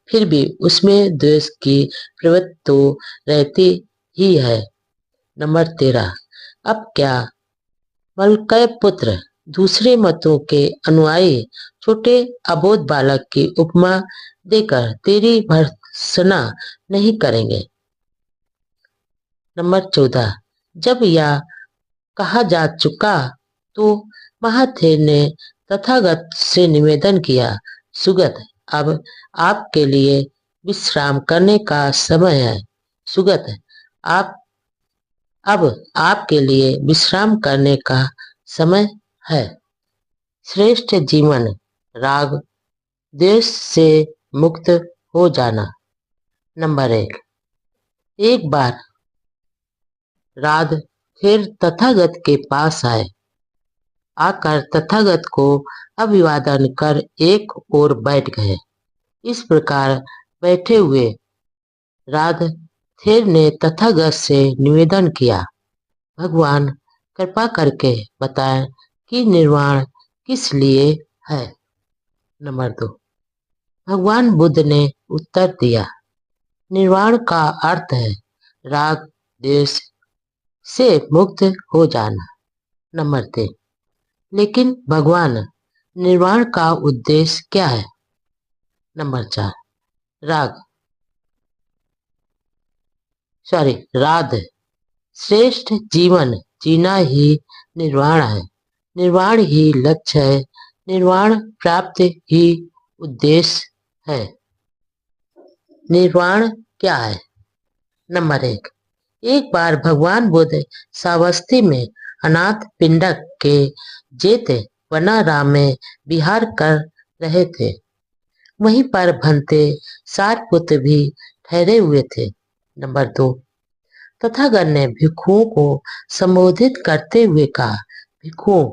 फिर भी उसमें द्वेष की प्रवृत्ति तो रहती ही है। नंबर 13। अब क्या मलकय पुत्र दूसरे मतों के अनुयायी छोटे अबोध बालक की उपमा देकर तेरी भर्त्सना नहीं करेंगे। नंबर 14। जब यह कहा जा चुका तो महाथेर ने तथागत से निवेदन किया, सुगत, अब आपके लिए विश्राम करने का समय है। सुगत, आप अब आपके लिए विश्राम करने का समय है। श्रेष्ठ जीवन, राग द्वेष से मुक्त हो जाना। नंबर 1। एक बार राध फिर तथागत के पास आए। आकर तथागत को अभिवादन कर एक ओर बैठ गए। इस प्रकार बैठे हुए राधेर ने तथागत से निवेदन किया, भगवान कृपा करके बताएं कि निर्वाण किस लिए है। नंबर 2। भगवान बुद्ध ने उत्तर दिया, निर्वाण का अर्थ है राग द्वेष से मुक्त हो जाना। नंबर 3। लेकिन भगवान, निर्वाण का उद्देश्य क्या है। नंबर 4। राध, श्रेष्ठ जीवन जीना ही निर्वाण है। निर्वाण ही लक्ष्य है। निर्वाण प्राप्त ही उद्देश्य है। निर्वाण क्या है। नंबर 1। एक बार भगवान बुद्ध सावस्ती में अनाथ पिंडक के जेत वनाराम में विहार कर रहे थे। वहीं पर भंते सारपुत्र भी ठहरे हुए थे। नंबर 2। तथागत ने भिक्षुओं को संबोधित करते हुए कहा, भिक्षुओं,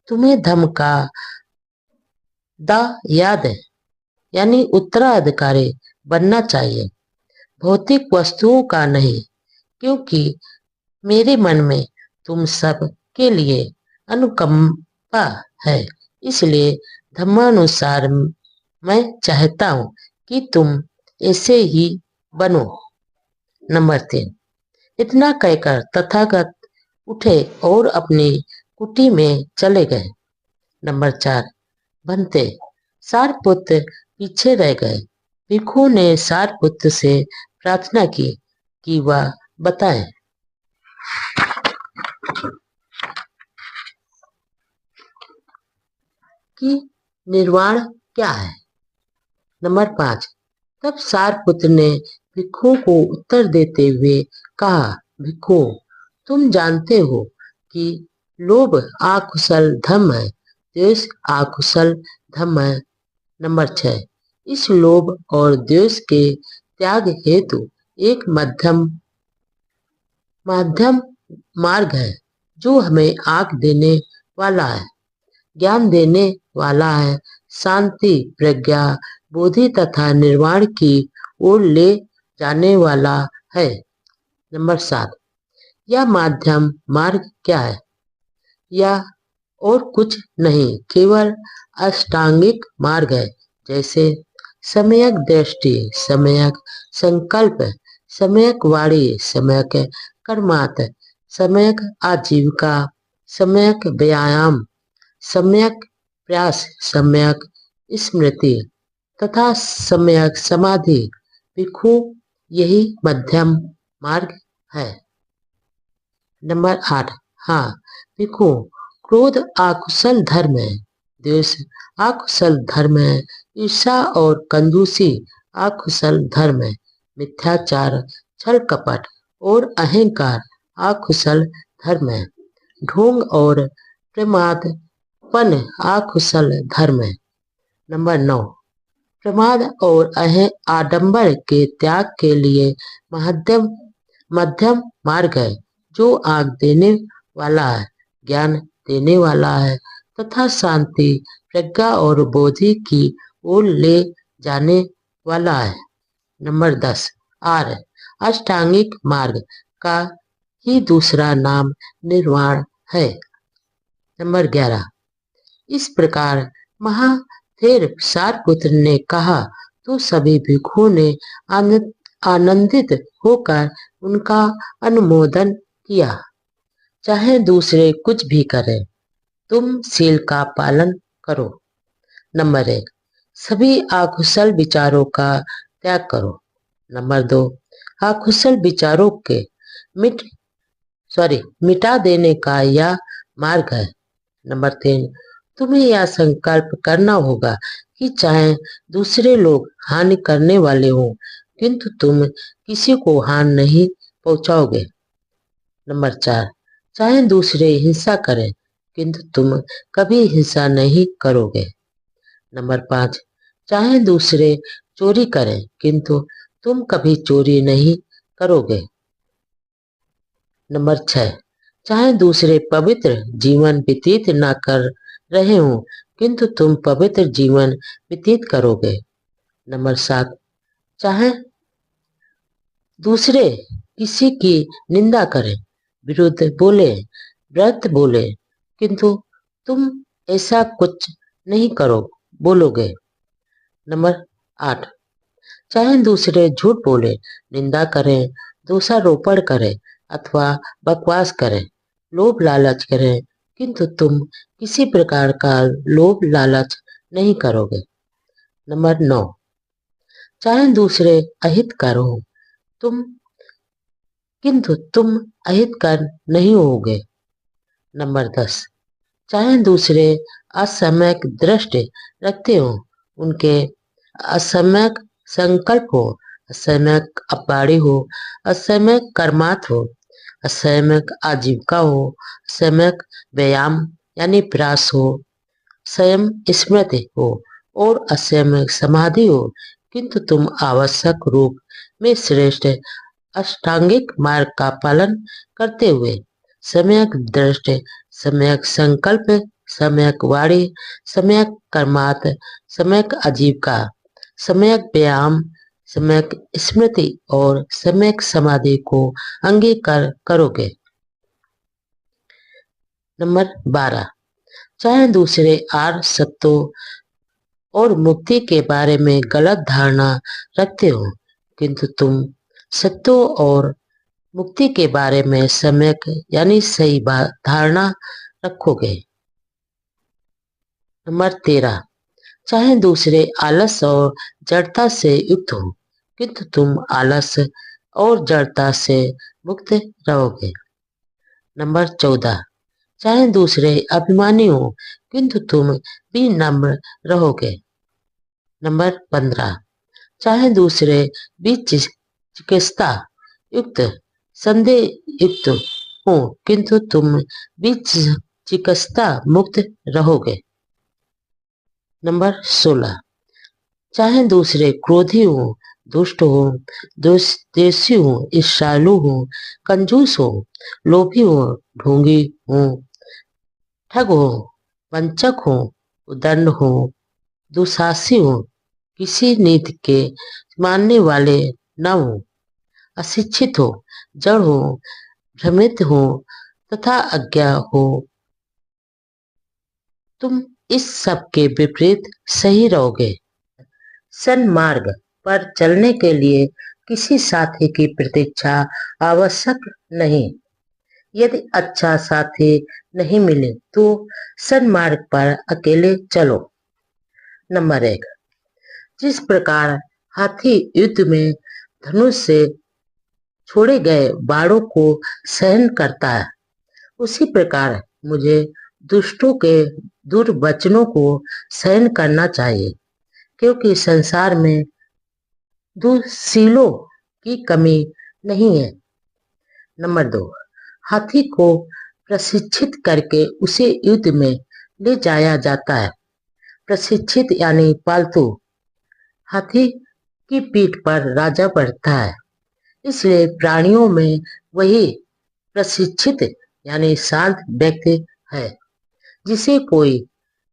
तुम्हें धर्म का दायाद यानी उत्तराधिकारी बनना चाहिए, भौतिक वस्तुओं का नहीं, क्योंकि मेरे मन में तुम सब के लिए अनुकंपा है। इसलिए धर्मानुसार मैं चाहता हूं कि तुम ऐसे ही बनो। नंबर 3। इतना कहकर तथागत उठे और अपनी कुटी में चले गए। नंबर 4। भंते सारपुत्र पीछे रह गए। भिक्षु ने सारपुत्र से प्रार्थना की कि वह बताए कि निर्वाण क्या है। नंबर 5। तब सारपुत्र ने भिक्षु को उत्तर देते हुए कहा, भिक्षु, तुम जानते हो कि लोभ आकुशल धर्म है, द्वेष आकुशल धर्म है। नंबर 6। इस लोभ और द्वेष के त्याग हेतु एक मध्यम मार्ग है जो हमें आंख देने वाला है, ज्ञान देने वाला है, शांति, प्रज्ञा, बोधि तथा निर्वाण की ओर ले जाने वाला है। नंबर 7। यह मध्यम मार्ग क्या है। यह और कुछ नहीं, केवल अष्टांगिक मार्ग है, जैसे सम्यक दृष्टि, सम्यक संकल्प, सम्यक वाणी, सम्यक कर्मात, सम्यक आजीविका, सम्यक व्यायाम, सम्यक प्रयास, सम्यक स्मृति तथा सम्यक समाधि। भिक्षु, यही मध्यम मार्ग है। नंबर 8। हाँ भिक्षु, क्रोध आकुशल धर्म है, द्वेष आकुशल धर्म है, ईर्षा और कंजूसी आकुशल धर्म है, मिथ्याचार, छल कपट और अहंकार आकुशल धर्म है, ढोंग और प्रमादपन आकुशल धर्म है। नंबर 9। प्रमाद और आडंबर के त्याग के लिए मध्यम मार्ग है जो आग देने वाला है, ज्ञान देने वाला है तथा शांति, प्रज्ञा और बोधि की ओर ले जाने वाला है। नंबर 10। आर, अष्टांगिक मार्ग का ही दूसरा नाम निर्वाण है। नंबर 11। इस प्रकार महाथेर सारपुत्र ने कहा तो सभी भिक्षुओं ने आनंदित होकर उनका अनुमोदन किया। चाहे दूसरे कुछ भी करें, तुम शील का पालन करो। नंबर 1, सभी अकुशल विचारों का त्याग करो। नंबर 2, अकुशल विचारों के मिटा देने का यह मार्ग है। नंबर 3, तुम्हें यह संकल्प करना होगा कि चाहे दूसरे लोग हानि करने वाले हों, किंतु तुम किसी को हानि नहीं पहुंचाओगे। नंबर 4, चाहे दूसरे हिंसा करें, किंतु तुम कभी हिंसा नहीं करोगे। नंबर 5, चाहे दूसरे चोरी करें, किंतु तुम कभी चोरी नहीं करोगे। नंबर 6, चाहे दूसरे पवित्र जीवन व्यतीत न कर रहे हों, किंतु तुम पवित्र जीवन व्यतीत करोगे। नंबर 7, चाहे दूसरे किसी की निंदा करें, विरुद्ध बोले, व्रत बोले, किंतु तुम ऐसा कुछ नहीं बोलोगे। नंबर 8, चाहे दूसरे झूठ बोले, निंदा करें, दोषारोपण करें अथवा बकवास करें, लोभ लालच करें, किंतु तुम किसी प्रकार का लोभ लालच नहीं करोगे। नंबर 9, चाहे दूसरे अहितकर हो, किंतु तुम अहितकर नहीं होगे। नंबर 10, चाहे दूसरे असम्यक दृष्टि रखते हो, उनके असम्यक संकल्प हो, असम्यक अपवाड़ी हो, असम्यक कर्मात हो, असम्यक आजीविका हो, असम्यक व्यायाम यानी प्रयास हो, स्वयं स्मृति हो और असम्यक समाधि हो, किंतु तुम आवश्यक रूप में श्रेष्ठ अष्टांगिक मार्ग का पालन करते हुए सम्यक दृष्टि, सम्यक संकल्प, सम्यक वाणी, सम्यक कर्मात, सम्यक आजीविका, सम्यक व्यायाम, सम्यक स्मृति और सम्यक समाधि को अंगीकार करोगे। नंबर 12, चाहे दूसरे आर्य सत्यों और मुक्ति के बारे में गलत धारणा रखते हो, किंतु तुम सत्यों और मुक्ति के बारे में सम्यक यानी सही धारणा रखोगे। नंबर 13, चाहे दूसरे आलस और जड़ता से युक्त हो, किंतु तुम आलस और जड़ता से मुक्त रहोगे। नंबर 14, चाहे दूसरे अभिमानी हो, किंतु तुम भी नम्र रहोगे। नंबर 15, चाहे दूसरे भी चिकित्सा युक्त संदेह युक्त हो, किंतु तुम भी चिकित्सा मुक्त रहोगे। नंबर 16, चाहे दूसरे क्रोधी हो, दुष्ट हो, द्वेषी हो, ईर्ष्यालु हो, कंजूस हो, लोभी हो, ढोंगी हो, ठग हो, वंचक हो, उदंड हो, दुशासी हो, किसी नीति के मानने वाले न हो, अशिक्षित हो, जड़ हो, भ्रमित हो तथा अज्ञा हो, तुम इस सब के विपरीत सही रहोगे। सन्मार्ग पर चलने के लिए किसी साथी की प्रतीक्षा आवश्यक नहीं। यदि अच्छा साथी नहीं मिले तो सन्मार्ग पर अकेले चलो। नंबर 1, जिस प्रकार हाथी युद्ध में धनुष से छोड़े गए बाणों को सहन करता है, उसी प्रकार मुझे दुष्टों के दुर्वचनों को सहन करना चाहिए, क्योंकि संसार में दुःशीलों की कमी नहीं है। नंबर 2, हाथी को प्रशिक्षित करके उसे युद्ध में ले जाया जाता है। प्रशिक्षित यानी पालतू। हाथी की पीठ पर राजा बैठता है, इसलिए प्राणियों में वही प्रशिक्षित यानी शांत व्यक्ति है, जिसे कोई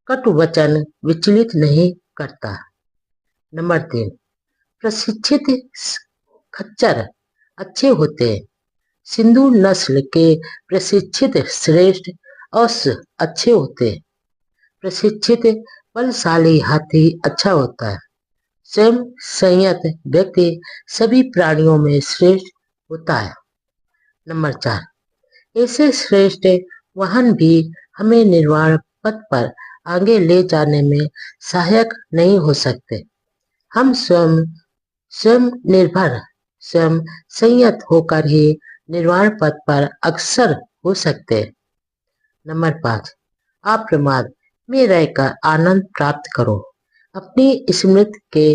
कटु वचन विचलित नहीं करता। नंबर 3, प्रशिक्षित खच्चर अच्छे होते हैं। सिंधु नस्ल के प्रशिक्षित श्रेष्ठ अश्व अच्छे होते हैं। प्रशिक्षित बलशाली हाथी अच्छा होता है। स्वयं संयत व्यक्ति सभी प्राणियों में श्रेष्ठ होता है। नंबर 4, ऐसे श्रेष्ठ वाहन भी हमें निर्वाण पथ पर आगे ले जाने में सहायक नहीं हो सकते। हम स्वयं स्वयं निर्भर, स्वयं संयत होकर ही निर्वाण पथ पर अग्रसर हो सकते हैं। नंबर 5, आप प्रमाद में रहकर आनंद प्राप्त करो। अपनी स्मृति के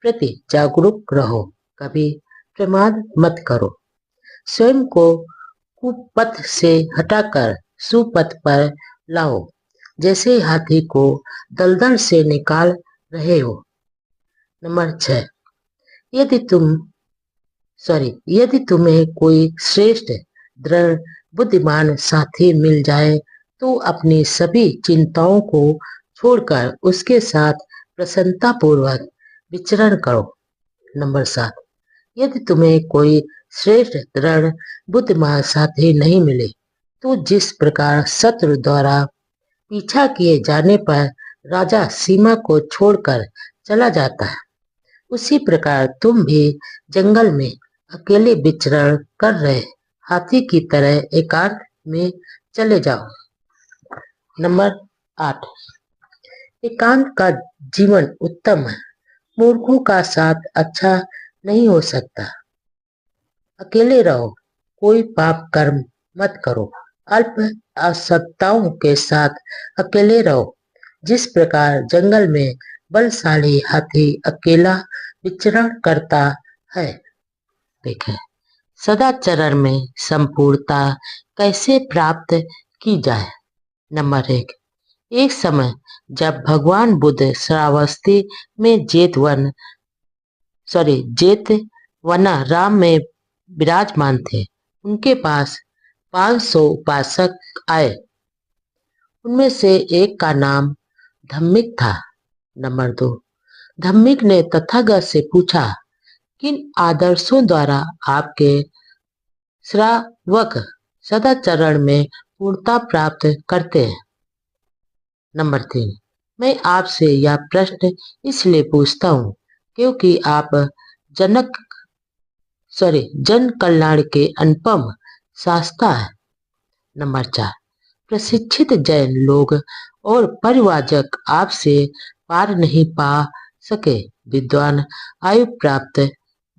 प्रति जागरूक रहो, कभी प्रमाद मत करो। स्वयं को कुपथ से हटाकर सुपथ पर लाओ, जैसे हाथी को दलदल से निकाल रहे हो। नंबर 6, यदि तुम्हें कोई श्रेष्ठ दृढ़ बुद्धिमान साथी मिल जाए तो अपनी सभी चिंताओं को छोड़कर उसके साथ प्रसन्नता पूर्वक विचरण करो। नंबर 7, यदि तुम्हें कोई श्रेष्ठ दृढ़ बुद्धिमान साथी नहीं मिले तो जिस प्रकार शत्रु द्वारा पीछा किए जाने पर राजा सीमा को छोड़कर चला जाता है, उसी प्रकार तुम भी जंगल में अकेले विचरण कर रहे हाथी की तरह एकांत में चले जाओ। नंबर 8, एकांत का जीवन उत्तम है। मूर्खों का साथ अच्छा नहीं हो सकता। अकेले रहो, कोई पाप कर्म मत करो। अल्प असक्ताओं के साथ अकेले रहो, जिस प्रकार जंगल में बलशाली हाथी अकेला विचरण करता है। देखें, सदाचरण में संपूर्णता कैसे प्राप्त की जाए। नंबर 1, एक समय जब भगवान बुद्ध श्रावस्ती में जेतवनाराम में विराजमान थे, उनके पास 500 उपासक आए। उनमें से एक का नाम धम्मिक था। नंबर 2, धम्मिक ने तथागत से पूछा, किन आदर्शों द्वारा आपके श्रावक सदाचरण में पूर्णता प्राप्त करते हैं। नंबर 3, मैं आपसे यह प्रश्न इसलिए पूछता हूँ क्योंकि आप जन कल्याण के अनुपम शास्ता है। नंबर 4, प्रशिक्षित जैन लोग और परिवाजक आपसे पार नहीं पा सके। विद्वान आयु प्राप्त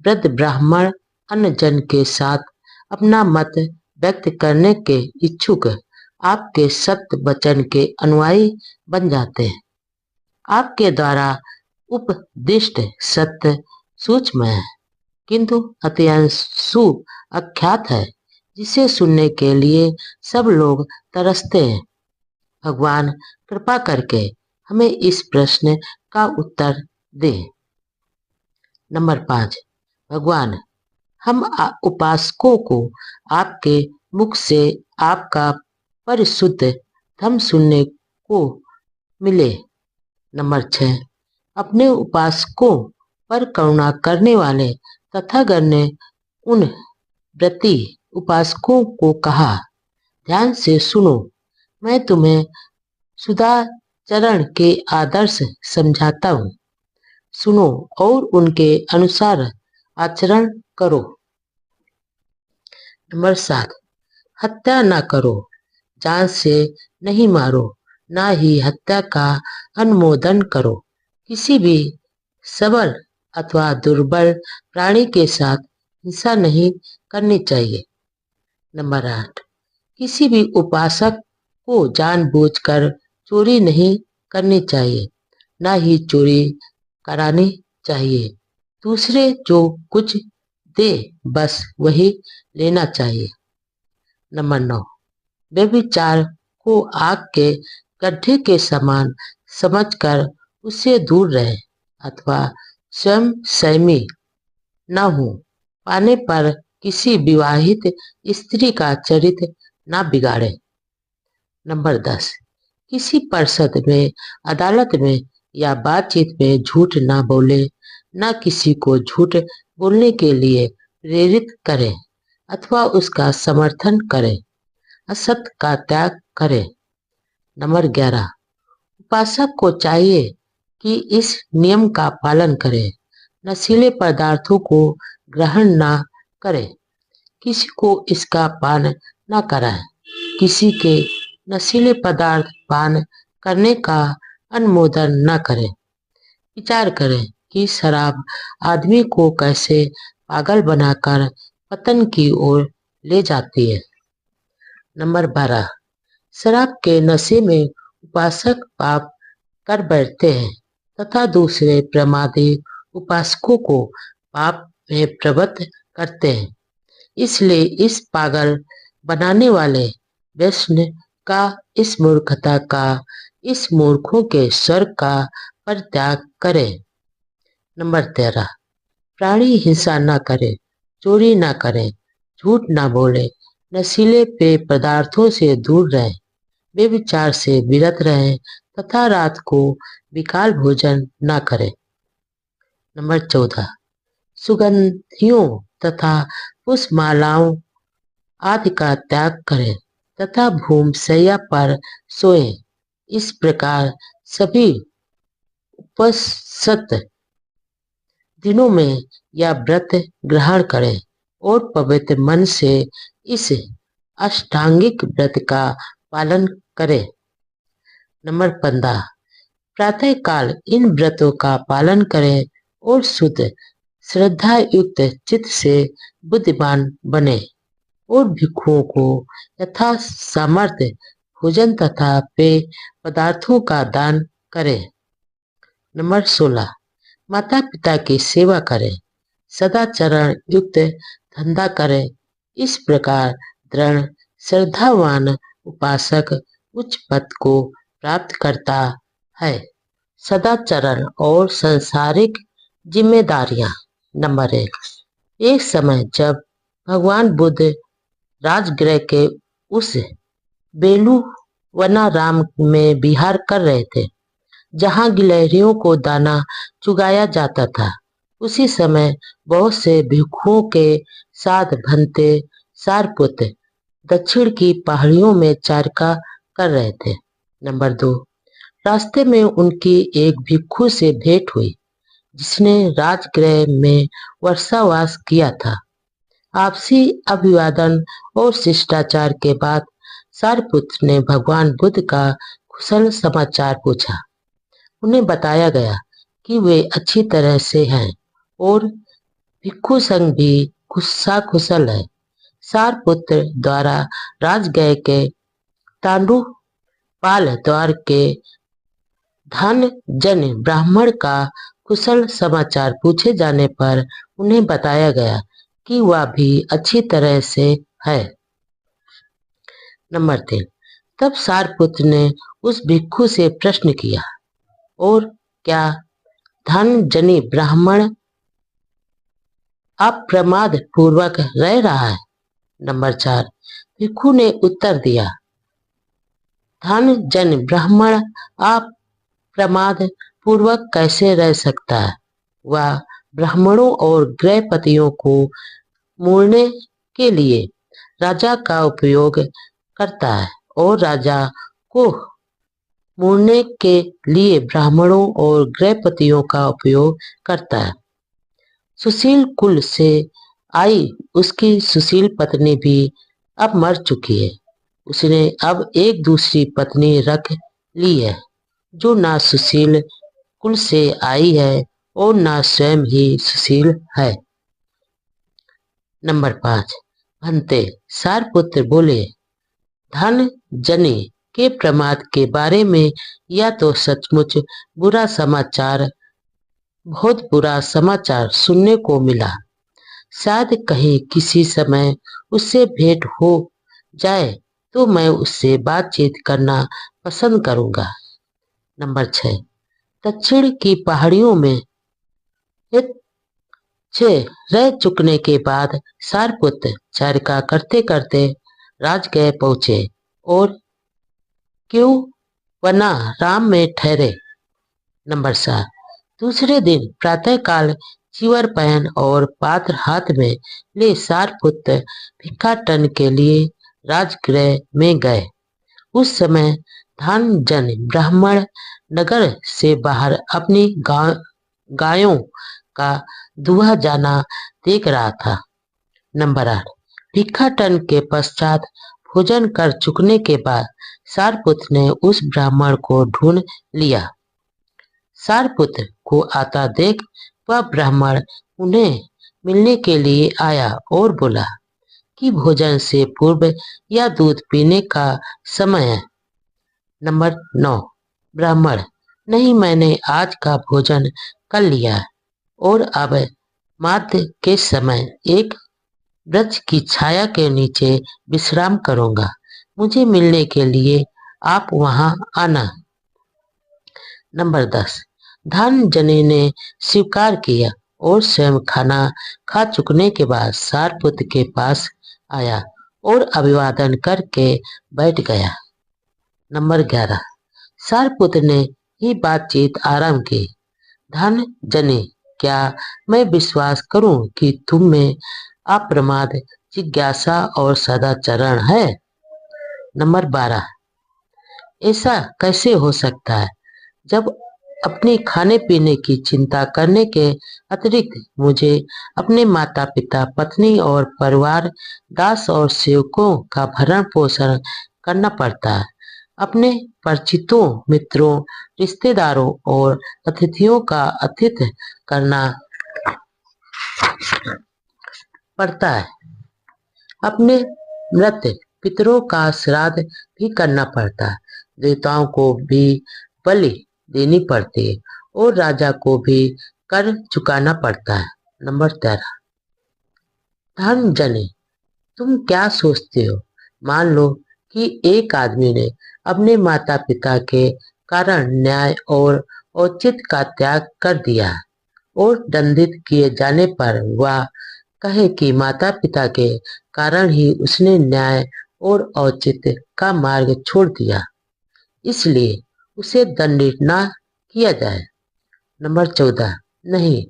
वृद्ध ब्राह्मण अन्य जन के साथ अपना मत व्यक्त करने के इच्छुक आपके सत्य वचन के अनुयायी बन जाते हैं। आपके द्वारा उपदिष्ट सत्य सूक्ष्म है, किंतु अत्यंत सुअख्यात है, जिसे सुनने के लिए सब लोग तरसते हैं। भगवान कृपा करके हमें इस प्रश्न का उत्तर दें। नंबर 5, भगवान, हम उपासकों को आपके मुख से आपका परिशुद्ध धम्म सुनने को मिले। नंबर 6, अपने उपासकों पर करुणा करने वाले तथागत ने उन व्रती उपासकों को कहा, ध्यान से सुनो, मैं तुम्हें सदाचरण के आदर्श समझाता हूँ। सुनो और उनके अनुसार आचरण करो। नंबर 7, हत्या न करो, जान से नहीं मारो, ना ही हत्या का अनुमोदन करो। किसी भी सबल अथवा दुर्बल प्राणी के साथ हिंसा नहीं करनी चाहिए। नंबर 8, किसी भी उपासक को जानबूझकर चोरी नहीं करनी चाहिए, ना ही चोरी करानी चाहिए। दूसरे जो कुछ दे बस वही लेना चाहिए। नंबर 9, व्यभिचार को आग के गड्ढे के समान समझकर उससे दूर रहे अथवा स्वयं संयमी न हो पाने पर किसी विवाहित स्त्री का चरित्र न बिगाड़े। नंबर 10, किसी परिषद में, अदालत में या बातचीत में झूठ ना बोले, ना किसी को झूठ बोलने के लिए प्रेरित करें अथवा उसका समर्थन करें, असत्य का त्याग करें। नंबर 11, उपासक को चाहिए कि इस नियम का पालन करे, नशीले पदार्थों को ग्रहण ना करे, किसी को इसका पान न कराए, किसी के नशीले पदार्थ पान करने का अनुमोदन न करे। विचार करें कि शराब आदमी को कैसे पागल बनाकर पतन की ओर ले जाती है। नंबर 12, शराब के नशे में उपासक पाप कर बैठते हैं तथा दूसरे प्रमादी उपासकों को पाप में प्रवृत्त करते हैं। इसलिए इस पागल बनाने वाले व्यसन का, इस मूर्खता का, इस मूर्खों के स्वर्ग का परित्याग करें। नंबर 13, प्राणी हिंसा न करे, चोरी न करे, झूठ न बोले, नशीले पेय पदार्थों से दूर रहें, व्यभिचार से विरत रहें तथा रात को विकाल भोजन न करें। नंबर 14, सुगंधियों तथा पुष्पमालाओं आदि का त्याग करें तथा भूमशैया पर सोएं। इस प्रकार सभी उपसत दिनों में यह व्रत ग्रहण करें और पवित्र मन से इस अष्टांगिक व्रत का पालन करें। नंबर 15, प्रातः काल इन व्रतों का पालन करें और शुद्ध श्रद्धा युक्त चित्त से बुद्धिमान बने और भिक्षुओं को यथा सामर्थ्य भोजन तथा पेय पदार्थों का दान करें। नंबर 16, माता पिता की सेवा करें, सदाचरण युक्त धंधा करें। इस प्रकार दृढ़ श्रद्धावान उपासक उच्च पद को प्राप्त करता है। सदाचरण और सांसारिक जिम्मेदारियां। नंबर 1, एक समय जब भगवान बुद्ध राजगृह के उस बेलुवनाराम में विहार कर रहे थे जहां गिलहरियों को दाना चुगाया जाता था, उसी समय बहुत से भिक्षुओं के साथ भंते सारपुत्र दक्षिण की पहाड़ियों में चारका कर रहे थे। नंबर 2, रास्ते में उनकी एक भिक्षु से भेंट हुई जिसने राजगृह में वर्षावास किया था। आपसी अभिवादन और शिष्टाचार के बाद सारपुत्र ने भगवान बुद्ध का कुशल समाचार पूछा। उन्हें बताया गया कि वे अच्छी तरह से हैं और भिक्षु संघ भी कुशल है। सारपुत्र द्वारा राजगृह के तांडुपाल द्वार के धन जन ब्राह्मण का कुशल समाचार पूछे जाने पर उन्हें बताया गया कि वह भी अच्छी तरह से है। नंबर 3, तब सारपुत्र ने उस भिक्षु से प्रश्न किया, और क्या धन जनी ब्राह्मण अप्रमाद पूर्वक रह रहा है? नंबर 4, भिक्षु ने उत्तर दिया, धन जन ब्राह्मण अप्रमाद पूर्वक कैसे रह सकता है? वह ब्राह्मणों और गृहपतियों को मोड़ने के लिए राजा का उपयोग करता है और राजा को मोड़ने के लिए ब्राह्मणों और गृहपतियों का उपयोग करता है। सुशील कुल से आई उसकी सुशील पत्नी भी अब मर चुकी है। उसने अब एक दूसरी पत्नी रख ली है जो ना सुशील कुल से आई है और ना स्वयं ही सुशील है। नंबर 5, भंते सारपुत्र बोले, धन जनी के प्रमाद के बारे में यह तो सचमुच बहुत बुरा समाचार सुनने को मिला। शायद कहीं किसी समय उससे भेंट हो जाए तो मैं उससे बातचीत करना पसंद करूंगा। नंबर 6, दक्षिण की पहाड़ियों में रह चुकने के बाद सारपुत्र चरका करते करते राजगृह पहुंचे और क्यूवनाराम में ठहरे। नंबर 7, दूसरे दिन प्रातःकाल चिवर पहन और पात्र हाथ में ले सारपुत्र भिक्षाटन के लिए राजगृह में गए। उस समय धन जन ब्राह्मण नगर से बाहर अपनी गायों का दुहा जाना देख रहा था। नंबर 8, भिक्षाटन के पश्चात भोजन कर चुकने के बाद सारपुत्र ने उस ब्राह्मण को ढूंढ लिया। सारपुत्र को आता देख वह ब्राह्मण उन्हें मिलने के लिए आया और बोला कि भोजन से पूर्व यह दूध पीने का समय है। नंबर 9, ब्राह्मण, नहीं, मैंने आज का भोजन कर लिया है और अब माध्य के समय एक वृक्ष की छाया के नीचे विश्राम करूंगा। मुझे मिलने के लिए आप वहां आना। नंबर 10, धन जने ने स्वीकार किया और स्वयं खाना खा चुकने के बाद सारपुत्र के पास आया और अभिवादन करके बैठ गया। नंबर 11, सारपुत्र ने ही बातचीत आरंभ की। धन जने, क्या मैं विश्वास करूं कि तुम में अप्रमाद, जिज्ञासा और सदाचरण है? नंबर 12, ऐसा कैसे हो सकता है जब अपने खाने पीने की चिंता करने के अतिरिक्त मुझे अपने माता पिता, पत्नी और परिवार, दास और सेवकों का भरण पोषण करना पड़ता है। अपने परिचितों, मित्रों, रिश्तेदारों और अतिथियों का आतिथ्य करना पड़ता है। अपने मृत पितरों का श्राद्ध भी करना पड़ता है। देवताओं को भी बलि देनी पड़ती है और राजा को भी कर चुकाना पड़ता है। नंबर 13, धन जने, तुम क्या सोचते हो? मान लो कि एक आदमी ने अपने माता पिता के कारण न्याय और औचित्य का त्याग कर दिया है और दंडित किए जाने पर वह कहे कि माता पिता के कारण ही उसने न्याय और औचित्य का मार्ग छोड़ दिया, इसलिए उसे दंडित न किया जाए। नंबर 14, नहीं,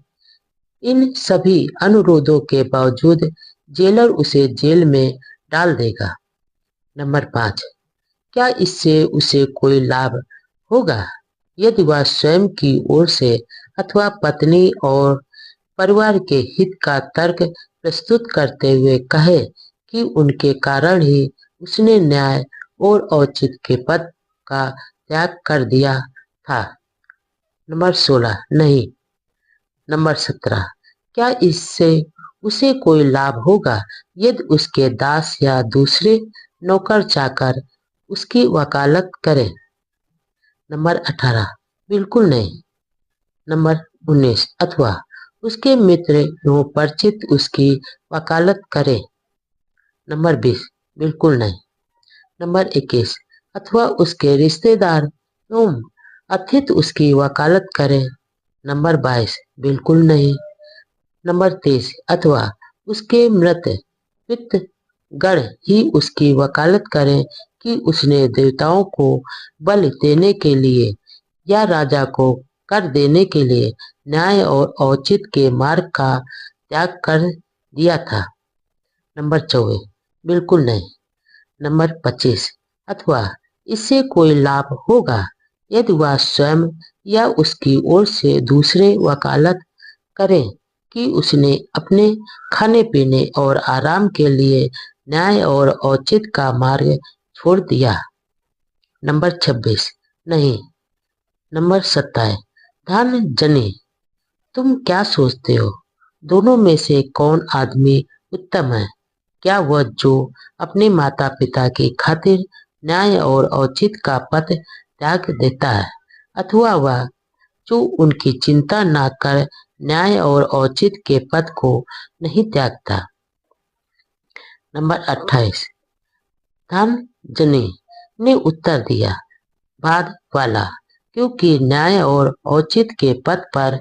इन सभी अनुरोधों के बावजूद जेलर उसे जेल में डाल देगा। नंबर 5, क्या इससे उसे कोई लाभ होगा? यदि वह स्वयं की ओर से अथवा पत्नी और परिवार के हित का तर्क प्रस्तुत करते हुए कहे कि उनके कारण ही उसने न्याय और औचित्य के पद का त्याग कर दिया था। नंबर 16, नहीं। नंबर 17, क्या इससे उसे कोई लाभ होगा यदि उसके दास या दूसरे नौकर चाकर उसकी वकालत करें? नंबर 18, बिल्कुल नहीं। नंबर 19, अथवा उसके मित्र एवं परिचित उसकी वकालत करें? नंबर 20, बिल्कुल नहीं। नंबर 21, अथवा उसके रिश्तेदार एवं अतिथि उसकी वकालत करें? नंबर 22, बिल्कुल नहीं। नंबर 23, अथवा उसके मृत पितृगण ही उसकी वकालत करें कि उसने देवताओं को बलि देने के लिए या राजा को कर देने के लिए न्याय और औचित्य के मार्ग का त्याग कर दिया था। नंबर 24, बिल्कुल नहीं। नंबर 25, अथवा इससे कोई लाभ होगा यदि वह स्वयं या उसकी ओर से दूसरे वकालत करें कि उसने अपने खाने पीने और आराम के लिए न्याय और औचित्य का मार्ग छोड़ दिया। नंबर 26, नहीं। नंबर 27, धन जने, तुम क्या सोचते हो? दोनों में से कौन आदमी उत्तम है? क्या वह जो अपने माता पिता की खातिर न्याय और औचित्य का पद त्याग देता है, अथवा वह जो उनकी चिंता न कर न्याय और औचित्य के पद को नहीं त्यागता? नंबर 28, धन जने ने उत्तर दिया, बाद वाला, क्योंकि न्याय और औचित्य के पद पर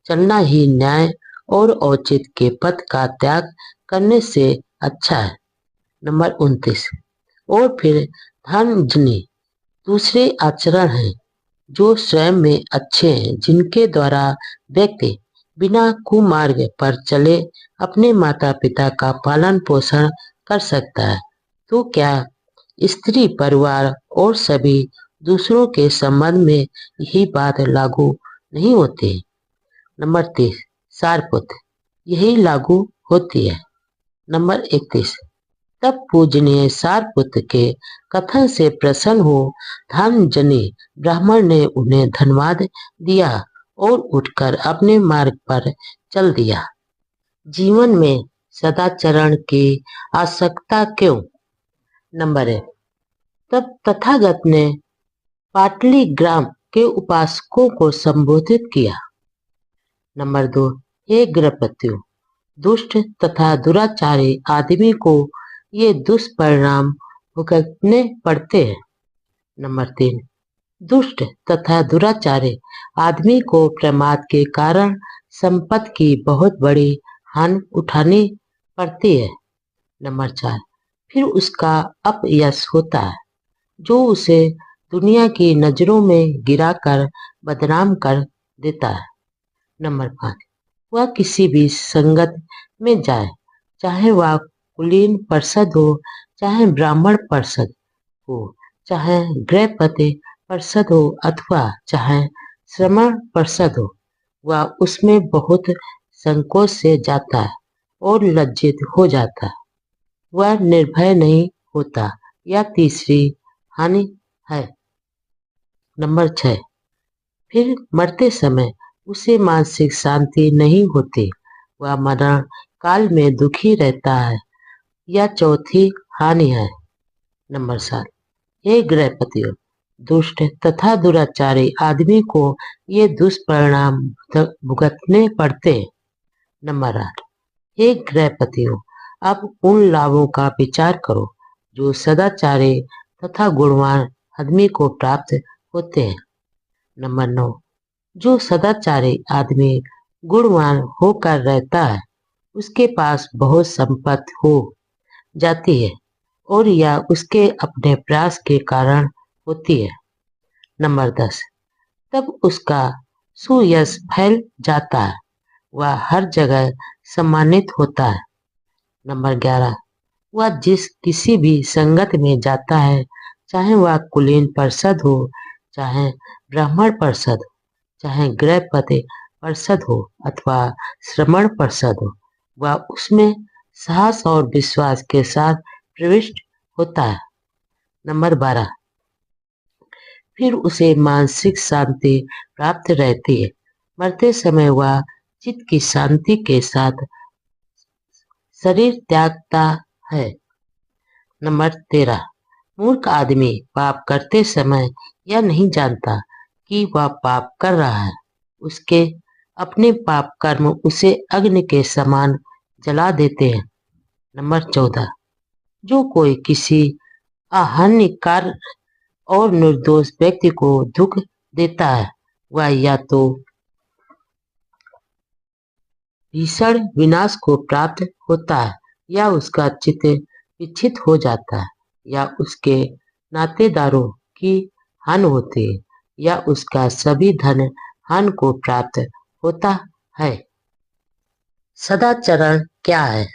चलना ही न्याय और औचित्य के पद का त्याग करने से अच्छा है। नंबर 29, और फिर धन जने दूसरे आचरण हैं जो स्वयं में अच्छे हैं, जिनके द्वारा व्यक्ति बिना कुमार्ग पर चले अपने माता पिता का पालन पोषण कर सकता है। तो क्या स्त्री, परिवार और सभी दूसरों के संबंध में यही बात लागू नहीं होती। नंबर 30 सारपुत्र, यही लागू होती है। नंबर 31 तब पूजनीय सारपुत्र के कथन से प्रसन्न हो धर्मजनी ब्राह्मण ने उन्हें धन्यवाद दिया और उठकर अपने मार्ग पर चल दिया। जीवन में सदाचरण की आवश्यकता क्यों? नंबर 1 तब तथागत ने पाटली ग्राम के उपासकों को संबोधित किया। नंबर 2 हे गृहपतियों, दुष्ट तथा दुराचारी आदमी को ये दुष्परिणाम भुगतने पड़ते हैं। नंबर 3 दुष्ट तथा दुराचारी आदमी को प्रमाद के कारण संपत्ति की बहुत बड़ी हानि उठानी पड़ती है। नंबर 4 फिर उसका अपयश होता है जो उसे दुनिया की नजरों में गिराकर बदनाम कर देता है। नंबर 5 वह किसी भी संगत में जाए, चाहे वह कुलीन परिषद हो, चाहे ब्राह्मण परिषद हो, चाहे गृहपति परिषद हो अथवा चाहे श्रमण परिषद हो, वह उसमें बहुत संकोच से जाता है और लज्जित हो जाता है। वह निर्भय नहीं होता। यह तीसरी हानि है। नंबर 6 फिर मरते समय उसे मानसिक शांति नहीं होती। वह मरण काल में दुखी रहता है। यह चौथी हानि है। नंबर 7 हे गृहपतियों, दुष्ट तथा दुराचारी आदमी को ये दुष्परिणाम भुगतने पड़ते हैं। नंबर 8 हे गृहपतियों, अब उन लाभों का विचार करो जो सदाचारी तथा गुणवान आदमी को प्राप्त होते हैं। नंबर 9 जो सदाचारी आदमी गुणवान होकर रहता है, उसके पास बहुत संपत्ति हो जाती है और यह उसके अपने प्रयास के कारण होती है। नंबर 10 तब उसका सुयश फैल जाता है। वह हर जगह सम्मानित होता है। नंबर 11 वह जिस किसी भी संगत में जाता है, चाहे वह कुलीन परिषद हो, चाहे ब्राह्मण परिषद हो, चाहे गृहपति परिषद हो अथवा श्रमण परिषद हो, वह उसमें साहस और विश्वास के साथ प्रविष्ट होता है। नंबर 12 फिर उसे मानसिक शांति प्राप्त रहती है। मरते समय वह चित्त की शांति के साथ शरीर त्यागता है। नंबर 13 मूर्ख आदमी पाप करते समय यह नहीं जानता कि वह पाप कर रहा है। उसके अपने पाप कर्म उसे अग्नि के समान जला देते हैं। नंबर 14 जो कोई किसी अहानिकार और निर्दोष व्यक्ति को दुख देता है, वह या तो भीषण विनाश को प्राप्त होता है, या उसका चित्त विक्षिप्त हो जाता है, या उसके नातेदारों की हानि होती है, या उसका सभी धन हानि को प्राप्त होता है। सदाचरण क्या है?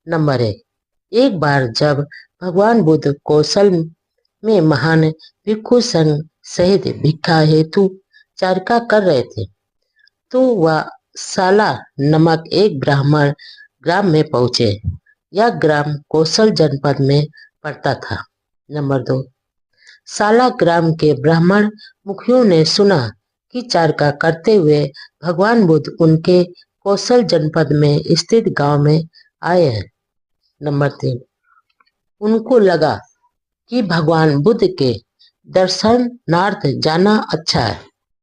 नंबर 1 बार जब भगवान बुद्ध कौशल में महान भिक्षु संघ सहित भिक्षा हेतु चर्चा कर रहे थे, तो वह साला नमक एक ब्राह्मण ग्राम में पहुंचे। यह ग्राम कौशल जनपद में पड़ता था। नंबर 2 साला ग्राम के ब्राह्मण मुखियों ने सुना कि चर्चा करते हुए भगवान बुद्ध उनके कौशल जनपद में स्थित गांव में आए हैं। नंबर 3 उनको लगा कि भगवान बुद्ध के दर्शनार्थ जाना अच्छा है,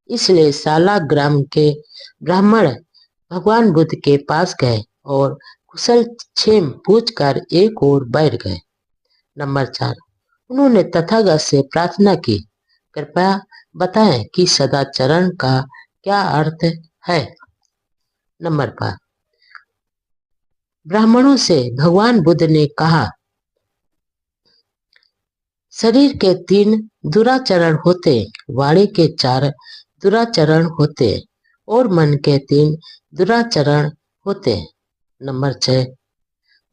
इसलिए साला ग्राम के ब्राह्मण भगवान बुद्ध के पास गए और कुशल क्षेम पूछकर एक ओर बैठ गए। नंबर 4 उन्होंने तथागत से प्रार्थना की, कृपया बताएं कि सदाचरण का क्या अर्थ है। नंबर 5 ब्राह्मणों से भगवान बुद्ध ने कहा, शरीर के 3 दुराचरण होते, वाणी के 4 दुराचरण होते और मन के 3 दुराचरण होते। नंबर 6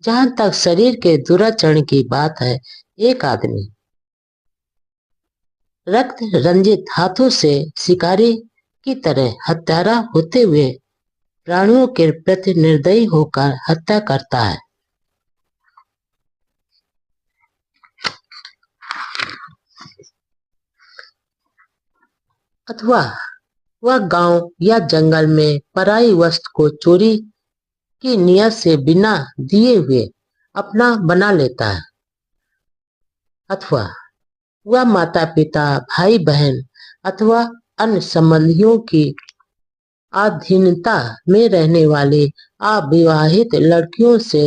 जहां तक शरीर के दुराचरण की बात है, एक आदमी रक्त रंजित हाथों से शिकारी की तरह हत्यारा होते हुए प्राणियों के प्रति निर्दयी होकर हत्या करता है। अथवा वह गांव या जंगल में पराई वस्तु को चोरी की नियत से बिना दिए हुए अपना बना लेता है। अथवा वह माता पिता भाई बहन अथवा अन्य संबंधियों की अधीनता में रहने वाले अविवाहित लड़कियों से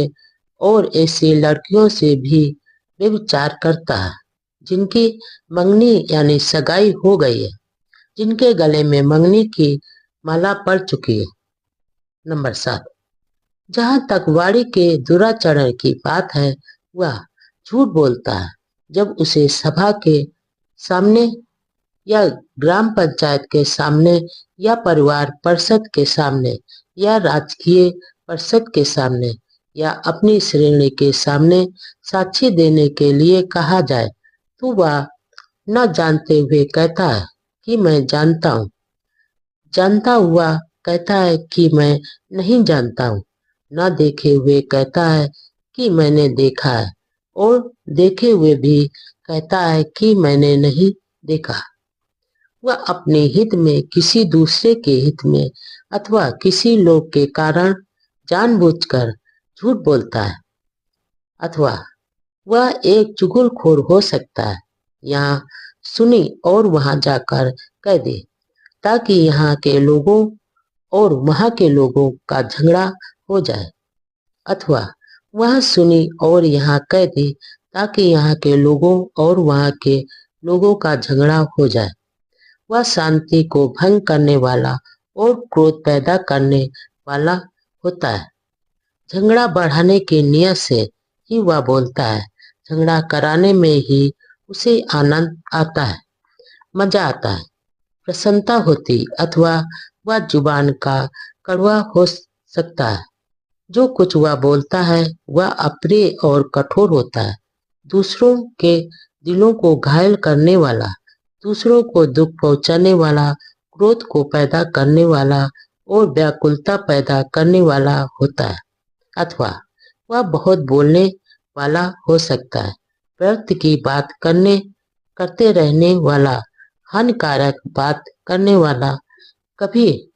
और ऐसी लड़कियों से भी व्यभिचार करता है जिनकी मंगनी यानी सगाई हो गई है, जिनके गले में मंगनी की माला पड़ चुकी है। नंबर 7, जहां तक वाणी के दुराचरण की बात है, वह झूठ बोलता है जब उसे सभा के सामने या ग्राम पंचायत के सामने या परिवार परिषद के सामने या राजकीय परिषद के सामने या अपनी श्रेणी के सामने साक्षी देने के लिए कहा जाए तो वह न जानते हुए कहता है कि मैं जानता हूँ, जानता हुआ कहता है कि मैं नहीं जानता हूँ, न देखे हुए कहता है कि मैंने देखा है और देखे हुए भी कहता है कि मैंने नहीं देखा। वह अपने हित में किसी दूसरे के हित में अथवा किसी लोग के कारण जानबूझकर झूठ बोलता है। अथवा वह एक चुगलखोर हो सकता है, यहाँ सुनी और वहां जाकर कह दे ताकि यहाँ के लोगों और वहां के लोगों का झगड़ा हो जाए। अथवा वह सुनी और यहाँ कह दे ताकि यहाँ के लोगों और वहां के लोगों का झगड़ा हो जाए। वह शांति को भंग करने वाला और क्रोध पैदा करने वाला होता है। झगड़ा बढ़ाने की नियत से ही वह बोलता है। झगड़ा कराने में ही उसे आनंद आता है, मजा आता है, प्रसन्नता होती, अथवा वह जुबान का कड़वा हो सकता है। जो कुछ वह बोलता है वह अप्रिय और कठोर होता है, दूसरों के दिलों को घायल करने वाला, दूसरों को दुख पहुंचाने वाला, क्रोध को पैदा करने वाला और व्याकुलता पैदा करने वाला होता है। अथवा वह बहुत बोलने वाला हो सकता है, व्यर्थ की बात करते रहने वाला, हानिकारक बात करने वाला, कभी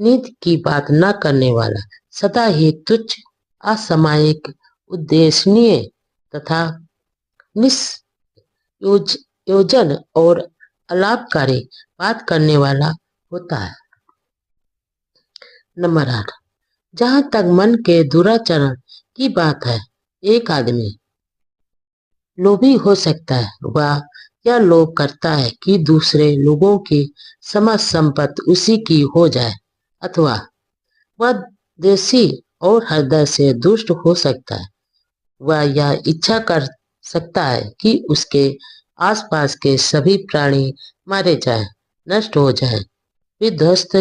नीति की न करने वाला, सदा ही तुच्छ, असामयिक, उद्देश्यनीय तथा निष्प्रयोजन और अलाभकारी बात करने वाला होता है। नंबर 8, जहां तक मन के दुराचरण की बात है, एक आदमी लोभी हो सकता है। वह यह लोभ करता है कि दूसरे लोगों की समस्त संपत्ति उसी की हो जाए। अथवा वह देशी और हृदय से दुष्ट हो सकता है। वह यह इच्छा कर सकता है कि उसके आसपास के सभी प्राणी मारे जाएं, नष्ट हो जाएं, विध्वस्त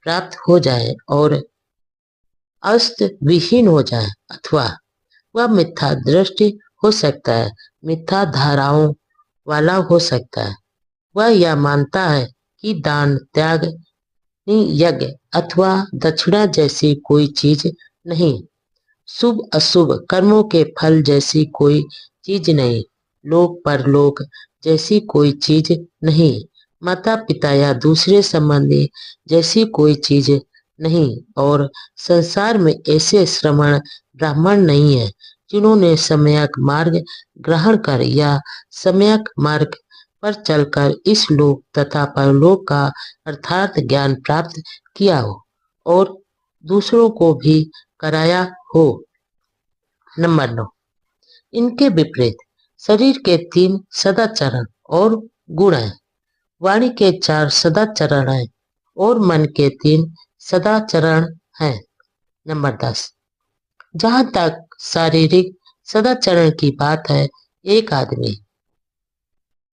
प्राप्त हो जाएं और अस्त विहीन हो जाएं। अथवा वह मिथ्या दृष्टि हो सकता है, मिथ्या धाराओं वाला हो सकता है। वह यह मानता है कि दान, त्याग, यज्ञ अथवा दक्षिणा जैसी कोई चीज नहीं, शुभ अशुभ कर्मों के फल जैसी कोई चीज नहीं, लोक परलोक जैसी कोई चीज नहीं, माता पिता या दूसरे संबंधी जैसी कोई चीज नहीं, और संसार में ऐसे श्रमण ब्राह्मण नहीं है जिन्होंने सम्यक मार्ग ग्रहण कर या सम्यक मार्ग पर चलकर इस लोक तथा परलोक का अर्थात ज्ञान प्राप्त किया हो और दूसरों को भी कराया हो। नंबर 9, इनके विपरीत शरीर के 3 सदाचरण और गुण हैं, वाणी के 4 सदाचरण हैं और मन के 3 सदाचरण हैं। नंबर 10, जहां तक शारीरिक सदाचरण की बात है, एक आदमी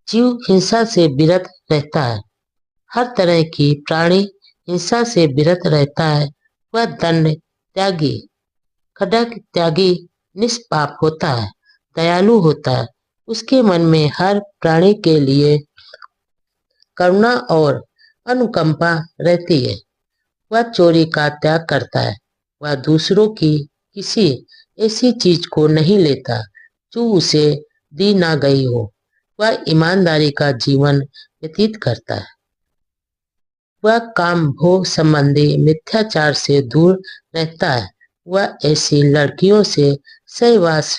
जीव हिंसा से विरत रहता है, हर तरह की प्राणी हिंसा से विरत रहता है। वह दंड त्यागी, खड्ग त्यागी, निष्पाप होता है, दयालु होता है। उसके मन में हर प्राणी के लिए करुणा और अनुकंपा रहती है। वह चोरी का त्याग करता है। वह दूसरों की किसी ऐसी चीज को नहीं लेता जो उसे दी ना गई हो। वह ईमानदारी का जीवन व्यतीत करता है। वह काम भोग संबंधी मिथ्याचार से दूर रहता है। वह ऐसी लड़कियों से सहवास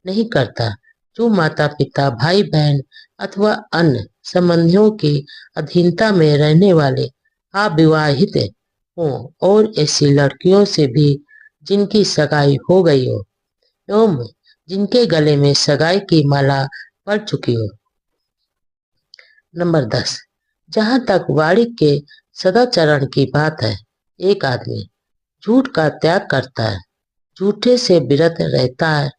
नहीं करता जो माता पिता, भाई बहन अथवा अन्य संबंधियों की अधीनता में रहने वाले अविवाहित हों, और ऐसी लड़कियों से भी जिनकी सगाई हो गई हो एवं जिनके गले में सगाई की माला पड़ चुकी हो। नंबर 10, जहां तक वाणी के सदाचरण की बात है, एक आदमी झूठ का त्याग करता है, झूठे से विरत रहता है।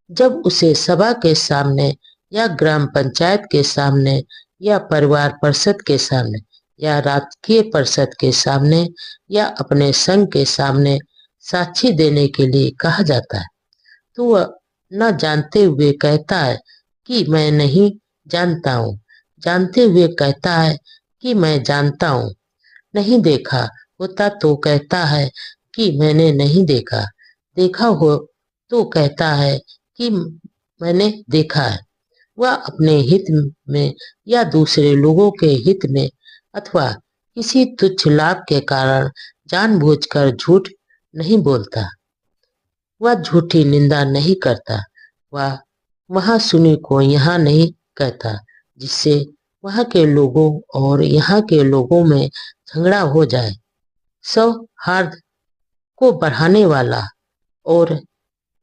जब उसे सभा के सामने या ग्राम पंचायत के सामने या परिवार परिषद के सामने या राजकीय परिषद के सामने या अपने संघ के सामने साक्षी देने के लिए कहा जाता है, तो वह न जानते हुए कहता है कि मैं नहीं जानता हूँ, जानते हुए कहता है कि मैं जानता हूँ, नहीं देखा होता तो कहता है कि मैंने नहीं देखा, देखा हो तो कहता है कि मैंने देखा है। वह अपने हित में या दूसरे लोगों के हित में अथवा किसी तुच्छ लाभ के कारण जानबूझकर झूठ नहीं बोलता। वह झूठी निंदा नहीं करता। वह वहां सुनी को यहाँ नहीं कहता, जिससे वहां के लोगों और यहाँ के लोगों में झगड़ा हो जाए। सौहार्द को बढ़ाने वाला और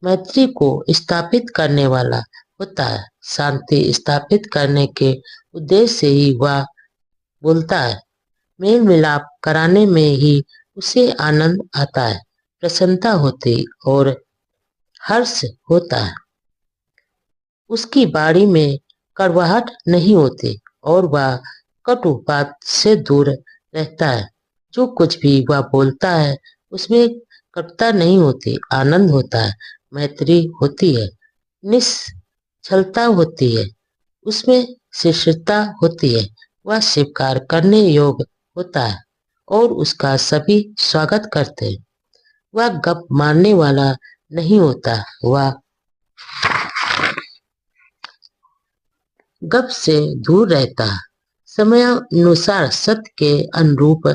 मैत्री को स्थापित करने वाला होता है। शांति स्थापित करने के उद्देश्य से ही वह बोलता है। मेल मिलाप कराने में ही उसे आनंद आता है, प्रसन्नता होती और हर्ष होता है। उसकी बाणी में कड़वाहट नहीं होती और वह कटु बात से दूर रहता है। जो कुछ भी वह बोलता है उसमें कटुता नहीं होती, आनंद होता है, मैत्री होती है, निश्चलता होती है, उसमें शिष्टता होती है। वह स्वीकार करने योग्य होता है और उसका सभी स्वागत करते हैं। वह गप मारने वाला नहीं होता, वह गप से दूर रहता है। समयानुसार सत्य के अनुरूप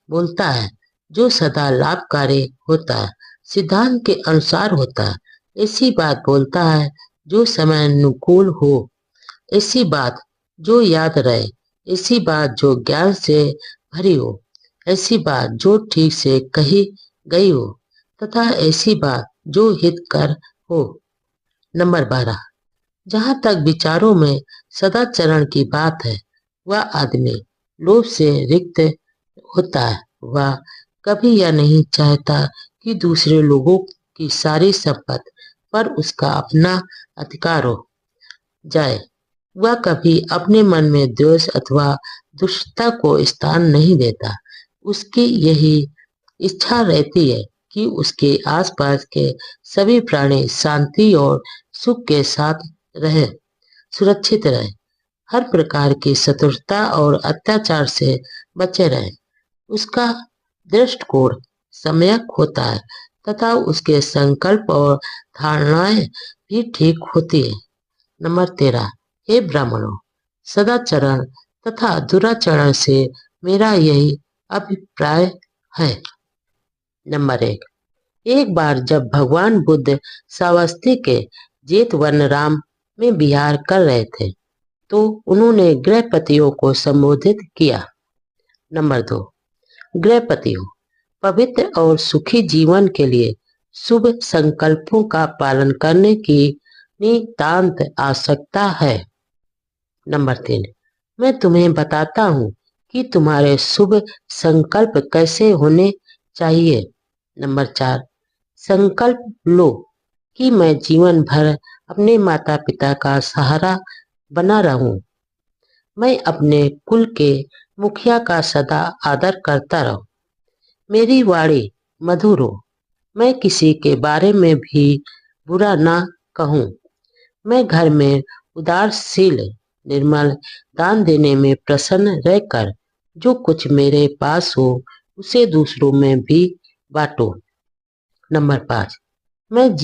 बोलता है, जो सदा लाभकारी होता है, सिद्धांत के अनुसार होता है। ऐसी बात बोलता है जो समय अनुकूल हो, ऐसी बात जो याद रहे, ऐसी बात जो ज्ञान से भरी हो, ऐसी बात जो ठीक से कही गई हो, तथा ऐसी बात जो हितकर हो। नंबर 12, जहां तक विचारों में सदाचरण की बात है, वह आदमी लोभ से रिक्त होता है। वह कभी यह नहीं चाहता कि दूसरे लोगों की सारी संपत्ति पर उसका अपना अधिकार हो जाए। वह कभी अपने मन में द्वेष अथवा दुष्टता को स्थान नहीं देता। उसकी यही इच्छा रहती है कि उसके आसपास के सभी प्राणी शांति और सुख के साथ रहे, सुरक्षित रहे, हर प्रकार की शत्रुता और अत्याचार से बचे रहे। उसका दृष्टिकोण सम्यक होता है तथा उसके संकल्प और धारणाएं भी ठीक होती है। नंबर 13, हे ब्राह्मणों, सदाचरण तथा दुराचरण से मेरा यही अभिप्राय है। नंबर 1, एक बार जब भगवान बुद्ध श्रावस्ती के जेतवनराम में विहार कर रहे थे, तो उन्होंने गृहपतियों को संबोधित किया। नंबर 2, गृहपतियों, पवित्र और सुखी जीवन के लिए शुभ संकल्पों का पालन करने की नितांत आवश्यकता है। नंबर 3, मैं तुम्हें बताता हूँ कि तुम्हारे शुभ संकल्प कैसे होने चाहिए। नंबर 4, संकल्प लो कि मैं जीवन भर अपने माता पिता का सहारा बना रहूं, मैं अपने कुल के मुखिया का सदा आदर करता रहूं, मेरी वाणी मधुर हो, मैं किसी के बारे में भी बुरा ना कहूं, मैं घर में उदारशील निर्मल दान देने में प्रसन्न रहकर जो कुछ मेरे पास हो उसे दूसरों में भी बांटो। नंबर 5, मैं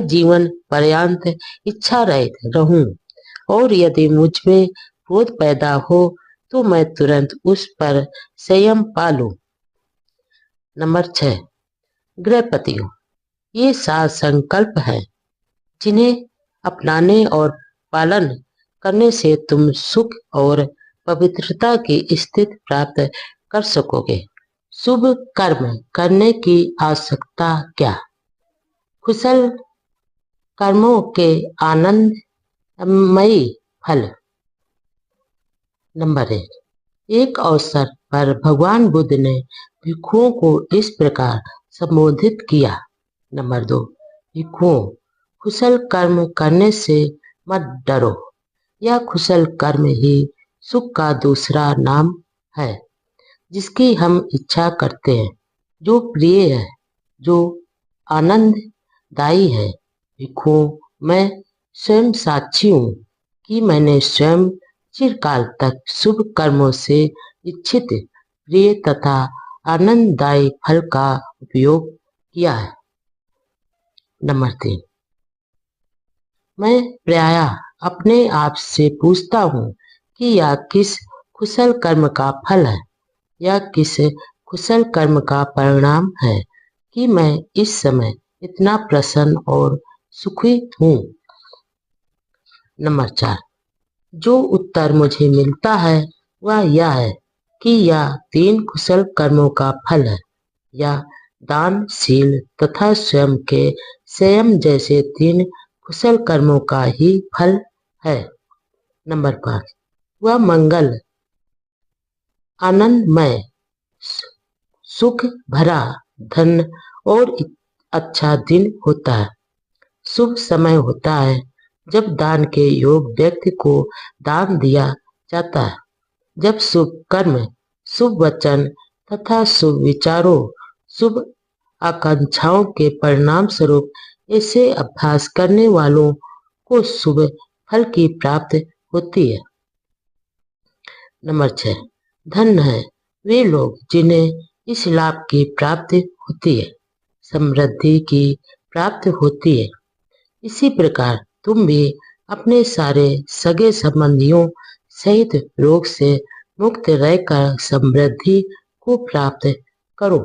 जीवन पर्यंत इच्छा रहित रहूं और यदि मुझ में क्रोध पैदा हो तो मैं तुरंत उस पर संयम पालूं। नंबर 6, गृहपतियों, ये 7 संकल्प हैं जिन्हें अपनाने और पालन करने से तुम सुख और पवित्रता की स्थिति प्राप्त कर सकोगे। शुभ कर्म करने की आवश्यकता क्या? कुशल कर्मों के आनंदमयी फल। नंबर 1, एक अवसर पर भगवान बुद्ध ने भिक्षुओं को इस प्रकार संबोधित किया। नंबर 2, भिक्षुओं, कुशल कर्म करने से मत डरो। यह कुशल कर्म ही सुख का दूसरा नाम है, जिसकी हम इच्छा करते हैं, जो प्रिय है, जो आनंददायी है। भिक्षुओं, मैं स्वयं साक्षी हूँ कि मैंने स्वयं चिरकाल तक शुभ कर्मों से इच्छित प्रिय तथा आनंददायी फल का उपयोग किया है। नंबर 3, मैं प्रायः अपने आप से पूछता हूँ कि यह किस कुशल कर्म का फल है, यह किस कुशल कर्म का परिणाम है कि मैं इस समय इतना प्रसन्न और सुखी हूँ। नंबर 4, जो उत्तर मुझे मिलता है वह यह है कि यह 3 कुशल कर्मों का फल है। यह दान, शील तथा स्वयं के संयम जैसे 3 कुशल कर्मों का ही फल है। नंबर 5, वह मंगल, आनंदमय, सुख भरा, धन और अच्छा दिन होता है। शुभ समय होता है जब दान के योग व्यक्ति को दान दिया जाता है, जब शुभ कर्म, शुभ वचन तथा शुभ विचारों, शुभ आकांक्षाओं के परिणाम स्वरूप ऐसे अभ्यास करने वालों को शुभ फल की प्राप्ति होती है। नंबर 6, धन्य है वे लोग जिन्हें इस लाभ की प्राप्ति होती है, समृद्धि की प्राप्ति होती है। इसी प्रकार तुम भी अपने सारे सगे संबंधियों सहित रोग से मुक्त रहकर समृद्धि को प्राप्त करो।